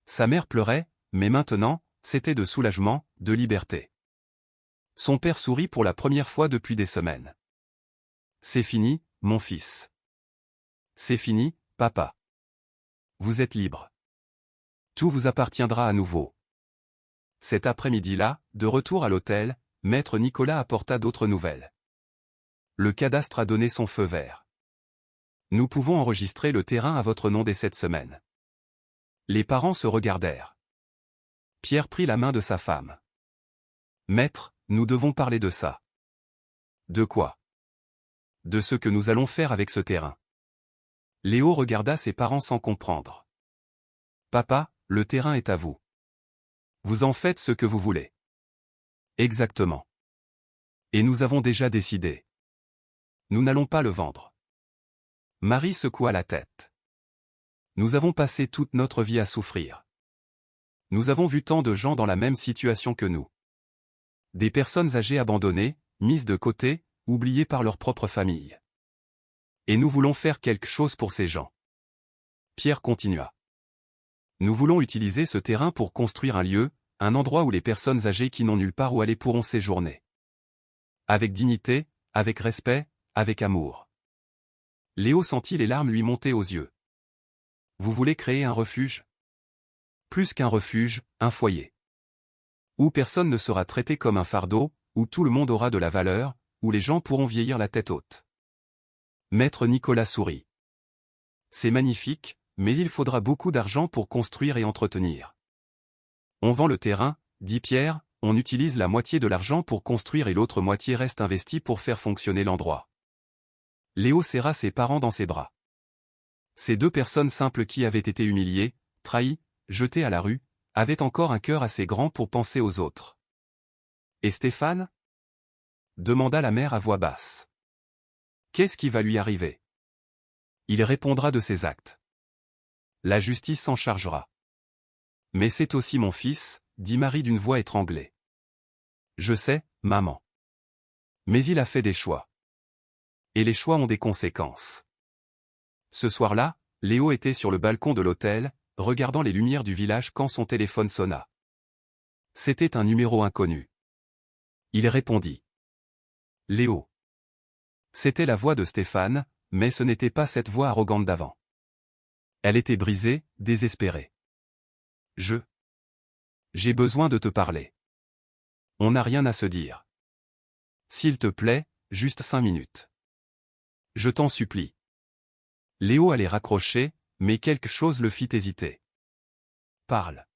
Sa mère pleurait, mais maintenant, c'était de soulagement, de liberté. Son père sourit pour la première fois depuis des semaines. C'est fini, mon fils. C'est fini, papa. Vous êtes libre. Tout vous appartiendra à nouveau. Cet après-midi-là, de retour à l'hôtel, maître Nicolas apporta d'autres nouvelles. Le cadastre a donné son feu vert. Nous pouvons enregistrer le terrain à votre nom dès cette semaine. Les parents se regardèrent. Pierre prit la main de sa femme. Maître, nous devons parler de ça. De quoi? De ce que nous allons faire avec ce terrain. Léo regarda ses parents sans comprendre. Papa, le terrain est à vous. Vous en faites ce que vous voulez. Exactement. Et nous avons déjà décidé. Nous n'allons pas le vendre. Marie secoua la tête. Nous avons passé toute notre vie à souffrir. Nous avons vu tant de gens dans la même situation que nous. Des personnes âgées abandonnées, mises de côté, oubliées par leur propre famille. Et nous voulons faire quelque chose pour ces gens. Pierre continua. Nous voulons utiliser ce terrain pour construire un lieu, un endroit où les personnes âgées qui n'ont nulle part où aller pourront séjourner. Avec dignité, avec respect, avec amour. Léo sentit les larmes lui monter aux yeux. Vous voulez créer un refuge? Plus qu'un refuge, un foyer. Où personne ne sera traité comme un fardeau, où tout le monde aura de la valeur, où les gens pourront vieillir la tête haute. Maître Nicolas sourit. C'est magnifique, mais il faudra beaucoup d'argent pour construire et entretenir. On vend le terrain, dit Pierre, on utilise la moitié de l'argent pour construire et l'autre moitié reste investie pour faire fonctionner l'endroit. Léo serra ses parents dans ses bras. Ces deux personnes simples qui avaient été humiliées, trahies, jetées à la rue, avaient encore un cœur assez grand pour penser aux autres. Et Stéphane? Demanda la mère à voix basse. Qu'est-ce qui va lui arriver? Il répondra de ses actes. La justice s'en chargera. Mais c'est aussi mon fils, dit Marie d'une voix étranglée. Je sais, maman. Mais il a fait des choix. Et les choix ont des conséquences. Ce soir-là, Léo était sur le balcon de l'hôtel, regardant les lumières du village quand son téléphone sonna. C'était un numéro inconnu. Il répondit. Léo. C'était la voix de Stéphane, mais ce n'était pas cette voix arrogante d'avant. Elle était brisée, désespérée. J'ai besoin de te parler. On n'a rien à se dire. S'il te plaît, juste 5 minutes. Je t'en supplie. Léo allait raccrocher, mais quelque chose le fit hésiter. Parle.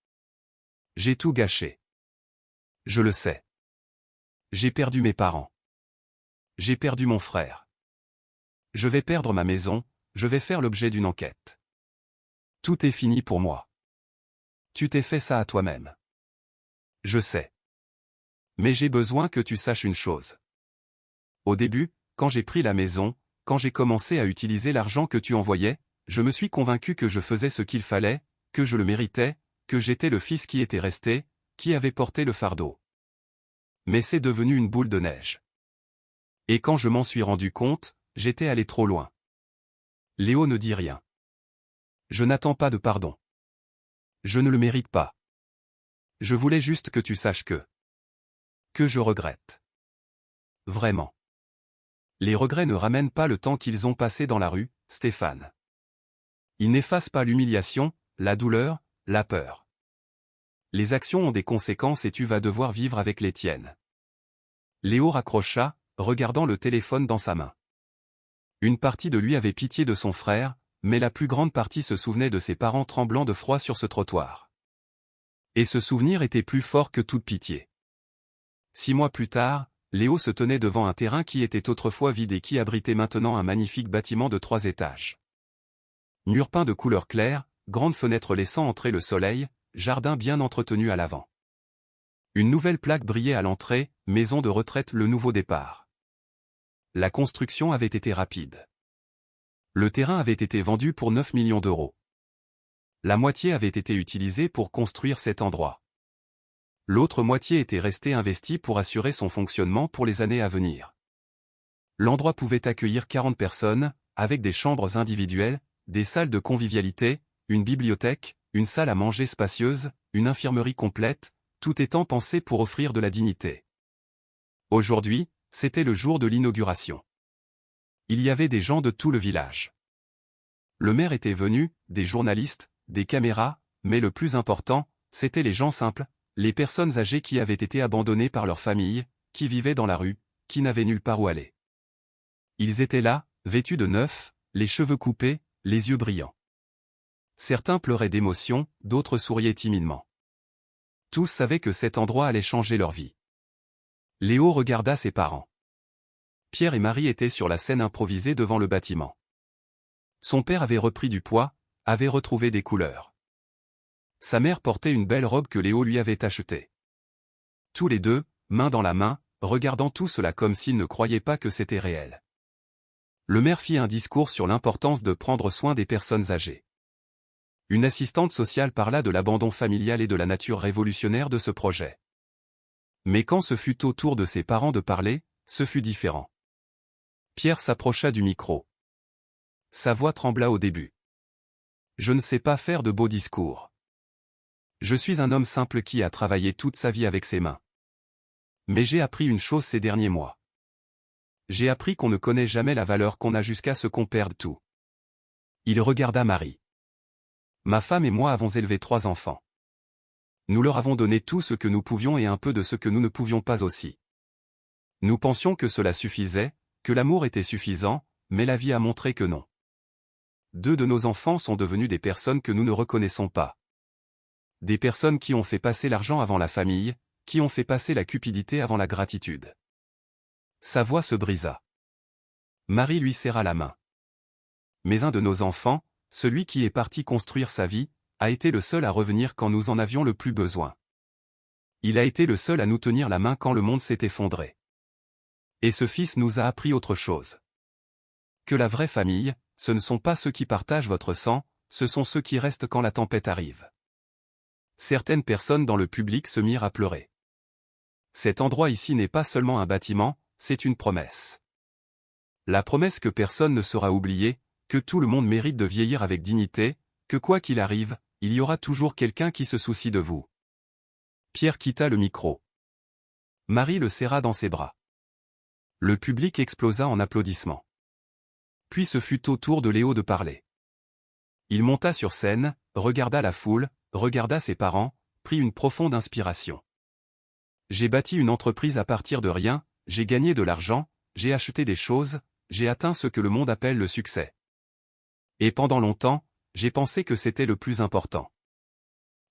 J'ai tout gâché. Je le sais. J'ai perdu mes parents. J'ai perdu mon frère. Je vais perdre ma maison, je vais faire l'objet d'une enquête. Tout est fini pour moi. Tu t'es fait ça à toi-même. Je sais. Mais j'ai besoin que tu saches une chose. Au début, quand j'ai pris la maison, quand j'ai commencé à utiliser l'argent que tu envoyais, je me suis convaincu que je faisais ce qu'il fallait, que je le méritais, que j'étais le fils qui était resté, qui avait porté le fardeau. Mais c'est devenu une boule de neige. Et quand je m'en suis rendu compte, j'étais allé trop loin. Léo ne dit rien. Je n'attends pas de pardon. Je ne le mérite pas. Je voulais juste que tu saches que je regrette. Vraiment. Les regrets ne ramènent pas le temps qu'ils ont passé dans la rue, Stéphane. Ils n'effacent pas l'humiliation, la douleur, la peur. Les actions ont des conséquences et tu vas devoir vivre avec les tiennes. Léo raccrocha, regardant le téléphone dans sa main. Une partie de lui avait pitié de son frère, mais la plus grande partie se souvenait de ses parents tremblant de froid sur ce trottoir. Et ce souvenir était plus fort que toute pitié. 6 mois plus tard, Léo se tenait devant un terrain qui était autrefois vide et qui abritait maintenant un magnifique bâtiment de 3 étages. Murs peints de couleur claire, grandes fenêtres laissant entrer le soleil, jardin bien entretenu à l'avant. Une nouvelle plaque brillait à l'entrée, maison de retraite le nouveau départ. La construction avait été rapide. Le terrain avait été vendu pour 9 millions d'euros. La moitié avait été utilisée pour construire cet endroit. L'autre moitié était restée investie pour assurer son fonctionnement pour les années à venir. L'endroit pouvait accueillir 40 personnes, avec des chambres individuelles, des salles de convivialité, une bibliothèque, une salle à manger spacieuse, une infirmerie complète, tout étant pensé pour offrir de la dignité. Aujourd'hui, c'était le jour de l'inauguration. Il y avait des gens de tout le village. Le maire était venu, des journalistes, des caméras, mais le plus important, c'étaient les gens simples, les personnes âgées qui avaient été abandonnées par leur famille, qui vivaient dans la rue, qui n'avaient nulle part où aller. Ils étaient là, vêtus de neuf, les cheveux coupés, les yeux brillants. Certains pleuraient d'émotion, d'autres souriaient timidement. Tous savaient que cet endroit allait changer leur vie. Léo regarda ses parents. Pierre et Marie étaient sur la scène improvisée devant le bâtiment. Son père avait repris du poids, avait retrouvé des couleurs. Sa mère portait une belle robe que Léo lui avait achetée. Tous les deux, main dans la main, regardant tout cela comme s'ils ne croyaient pas que c'était réel. Le maire fit un discours sur l'importance de prendre soin des personnes âgées. Une assistante sociale parla de l'abandon familial et de la nature révolutionnaire de ce projet. Mais quand ce fut au tour de ses parents de parler, ce fut différent. Pierre s'approcha du micro. Sa voix trembla au début. « Je ne sais pas faire de beaux discours. Je suis un homme simple qui a travaillé toute sa vie avec ses mains. Mais j'ai appris une chose ces derniers mois. J'ai appris qu'on ne connaît jamais la valeur qu'on a jusqu'à ce qu'on perde tout. » Il regarda Marie. « Ma femme et moi avons élevé 3 enfants. Nous leur avons donné tout ce que nous pouvions et un peu de ce que nous ne pouvions pas aussi. Nous pensions que cela suffisait, que l'amour était suffisant, mais la vie a montré que non. 2 de nos enfants sont devenus des personnes que nous ne reconnaissons pas. Des personnes qui ont fait passer l'argent avant la famille, qui ont fait passer la cupidité avant la gratitude. » Sa voix se brisa. Marie lui serra la main. « Mais un de nos enfants, celui qui est parti construire sa vie, a été le seul à revenir quand nous en avions le plus besoin. Il a été le seul à nous tenir la main quand le monde s'est effondré. Et ce fils nous a appris autre chose. Que la vraie famille, ce ne sont pas ceux qui partagent votre sang, ce sont ceux qui restent quand la tempête arrive. » Certaines personnes dans le public se mirent à pleurer. Cet endroit ici n'est pas seulement un bâtiment, c'est une promesse. La promesse que personne ne sera oublié, que tout le monde mérite de vieillir avec dignité, que quoi qu'il arrive, il y aura toujours quelqu'un qui se soucie de vous. Pierre quitta le micro. Marie le serra dans ses bras. Le public explosa en applaudissements. Puis ce fut au tour de Léo de parler. Il monta sur scène, regarda la foule, regarda ses parents, prit une profonde inspiration. « J'ai bâti une entreprise à partir de rien, j'ai gagné de l'argent, j'ai acheté des choses, j'ai atteint ce que le monde appelle le succès. Et pendant longtemps, j'ai pensé que c'était le plus important.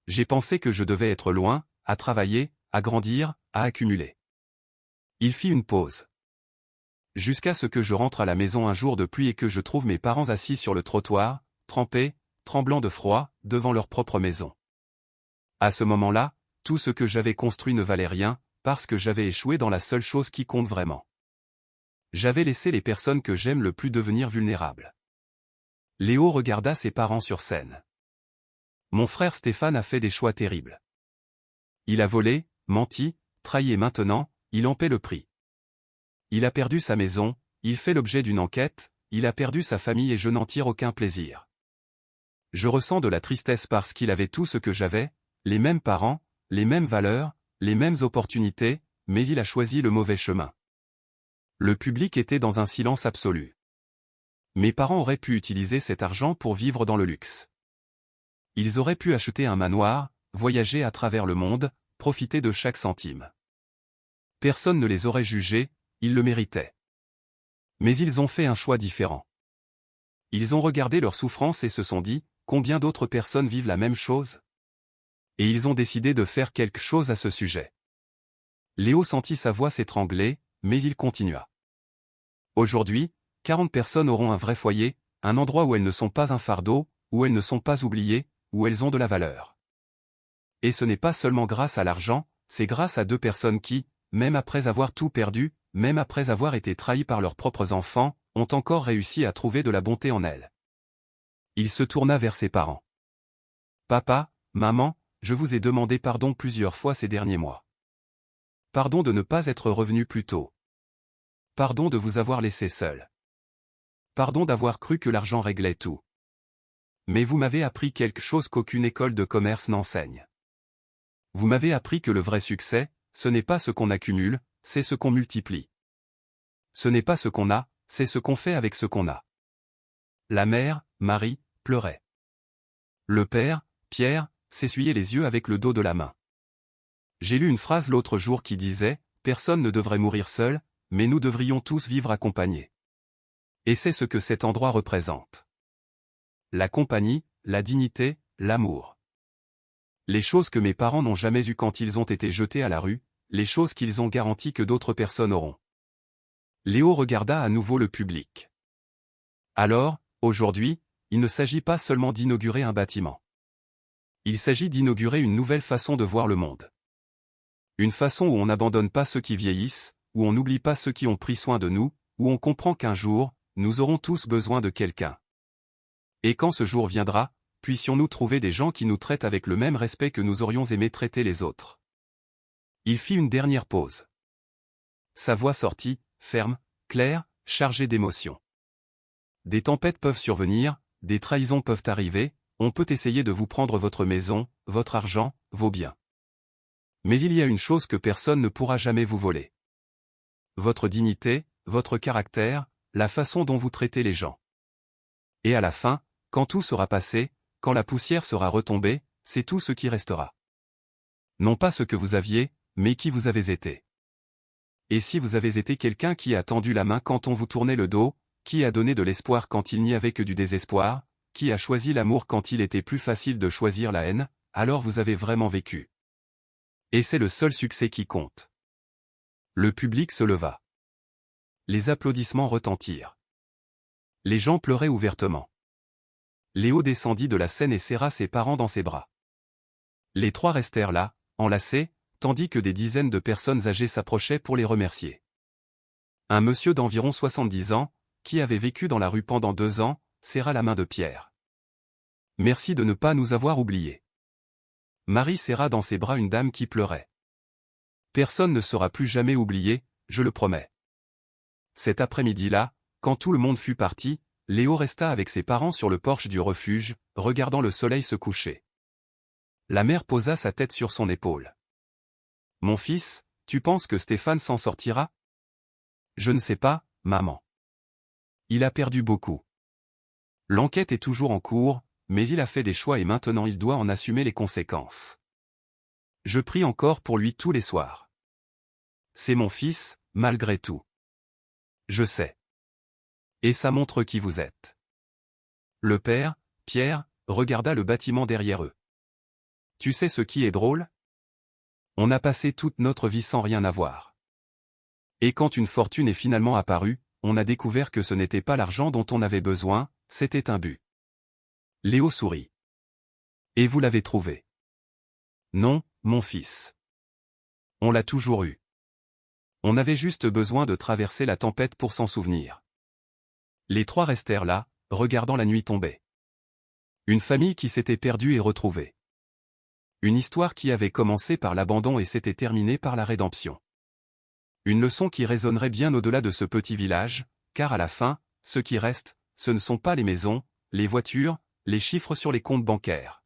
J'ai pensé que je devais être loin, à travailler, à grandir, à accumuler. » Il fit une pause. « Jusqu'à ce que je rentre à la maison un jour de pluie et que je trouve mes parents assis sur le trottoir, trempés, tremblants de froid, devant leur propre maison. À ce moment-là, tout ce que j'avais construit ne valait rien, parce que j'avais échoué dans la seule chose qui compte vraiment. J'avais laissé les personnes que j'aime le plus devenir vulnérables. » Léo regarda ses parents sur scène. « Mon frère Stéphane a fait des choix terribles. Il a volé, menti, trahi et maintenant, il en paie le prix. Il a perdu sa maison, il fait l'objet d'une enquête, il a perdu sa famille et je n'en tire aucun plaisir. Je ressens de la tristesse parce qu'il avait tout ce que j'avais, les mêmes parents, les mêmes valeurs, les mêmes opportunités, mais il a choisi le mauvais chemin. » Le public était dans un silence absolu. Mes parents auraient pu utiliser cet argent pour vivre dans le luxe. Ils auraient pu acheter un manoir, voyager à travers le monde, profiter de chaque centime. Personne ne les aurait jugés, ils le méritaient. Mais ils ont fait un choix différent. Ils ont regardé leur souffrance et se sont dit, combien d'autres personnes vivent la même chose? Et ils ont décidé de faire quelque chose à ce sujet. Léo sentit sa voix s'étrangler, mais il continua. Aujourd'hui, 40 personnes auront un vrai foyer, un endroit où elles ne sont pas un fardeau, où elles ne sont pas oubliées, où elles ont de la valeur. Et ce n'est pas seulement grâce à l'argent, c'est grâce à 2 personnes qui, même après avoir tout perdu, même après avoir été trahies par leurs propres enfants, ont encore réussi à trouver de la bonté en elles. » Il se tourna vers ses parents. « Papa, maman, je vous ai demandé pardon plusieurs fois ces derniers mois. Pardon de ne pas être revenu plus tôt. Pardon de vous avoir laissé seul. Pardon d'avoir cru que l'argent réglait tout. Mais vous m'avez appris quelque chose qu'aucune école de commerce n'enseigne. Vous m'avez appris que le vrai succès, ce n'est pas ce qu'on accumule, c'est ce qu'on multiplie. Ce n'est pas ce qu'on a, c'est ce qu'on fait avec ce qu'on a. La mère, Marie, pleurait. Le père, Pierre, s'essuyait les yeux avec le dos de la main. J'ai lu une phrase l'autre jour qui disait « Personne ne devrait mourir seul, mais nous devrions tous vivre accompagnés ». Et c'est ce que cet endroit représente. La compagnie, la dignité, l'amour. Les choses que mes parents n'ont jamais eues quand ils ont été jetés à la rue, les choses qu'ils ont garanties que d'autres personnes auront. Léo regarda à nouveau le public. Alors, aujourd'hui, il ne s'agit pas seulement d'inaugurer un bâtiment. Il s'agit d'inaugurer une nouvelle façon de voir le monde. Une façon où on n'abandonne pas ceux qui vieillissent, où on n'oublie pas ceux qui ont pris soin de nous, où on comprend qu'un jour, nous aurons tous besoin de quelqu'un. Et quand ce jour viendra, puissions-nous trouver des gens qui nous traitent avec le même respect que nous aurions aimé traiter les autres. Il fit une dernière pause. Sa voix sortit, ferme, claire, chargée d'émotion. Des tempêtes peuvent survenir, des trahisons peuvent arriver, on peut essayer de vous prendre votre maison, votre argent, vos biens. Mais il y a une chose que personne ne pourra jamais vous voler. Votre dignité, votre caractère, la façon dont vous traitez les gens. Et à la fin, quand tout sera passé, quand la poussière sera retombée, c'est tout ce qui restera. Non pas ce que vous aviez, mais qui vous avez été. Et si vous avez été quelqu'un qui a tendu la main quand on vous tournait le dos, qui a donné de l'espoir quand il n'y avait que du désespoir, qui a choisi l'amour quand il était plus facile de choisir la haine, alors vous avez vraiment vécu. Et c'est le seul succès qui compte. Le public se leva. Les applaudissements retentirent. Les gens pleuraient ouvertement. Léo descendit de la scène et serra ses parents dans ses bras. Les trois restèrent là, enlacés, tandis que des dizaines de personnes âgées s'approchaient pour les remercier. Un monsieur d'environ 70 ans, qui avait vécu dans la rue pendant 2 ans, serra la main de Pierre. « Merci de ne pas nous avoir oubliés. » Marie serra dans ses bras une dame qui pleurait. « Personne ne sera plus jamais oublié, je le promets. » Cet après-midi-là, quand tout le monde fut parti, Léo resta avec ses parents sur le porche du refuge, regardant le soleil se coucher. La mère posa sa tête sur son épaule. « Mon fils, tu penses que Stéphane s'en sortira ? » « Je ne sais pas, maman. Il a perdu beaucoup. L'enquête est toujours en cours, mais il a fait des choix et maintenant il doit en assumer les conséquences. Je prie encore pour lui tous les soirs. C'est mon fils, malgré tout. Je sais. Et ça montre qui vous êtes. » Le père, Pierre, regarda le bâtiment derrière eux. « Tu sais ce qui est drôle ? On a passé toute notre vie sans rien avoir. Et quand une fortune est finalement apparue, on a découvert que ce n'était pas l'argent dont on avait besoin, c'était un but. » Léo sourit. « Et vous l'avez trouvé ? » ?»« Non, mon fils. On l'a toujours eu. On avait juste besoin de traverser la tempête pour s'en souvenir. » Les trois restèrent là, regardant la nuit tomber. Une famille qui s'était perdue et retrouvée. Une histoire qui avait commencé par l'abandon et s'était terminée par la rédemption. Une leçon qui résonnerait bien au-delà de ce petit village, car à la fin, ce qui reste, ce ne sont pas les maisons, les voitures, les chiffres sur les comptes bancaires.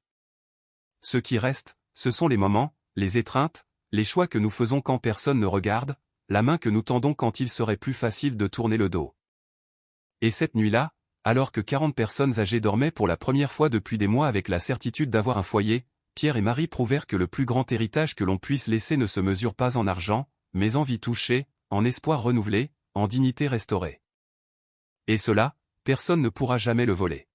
Ce qui reste, ce sont les moments, les étreintes, les choix que nous faisons quand personne ne regarde, la main que nous tendons quand il serait plus facile de tourner le dos. Et cette nuit-là, alors que 40 personnes âgées dormaient pour la première fois depuis des mois avec la certitude d'avoir un foyer, Pierre et Marie prouvèrent que le plus grand héritage que l'on puisse laisser ne se mesure pas en argent, mais en vie touchée, en espoir renouvelé, en dignité restaurée. Et cela, personne ne pourra jamais le voler.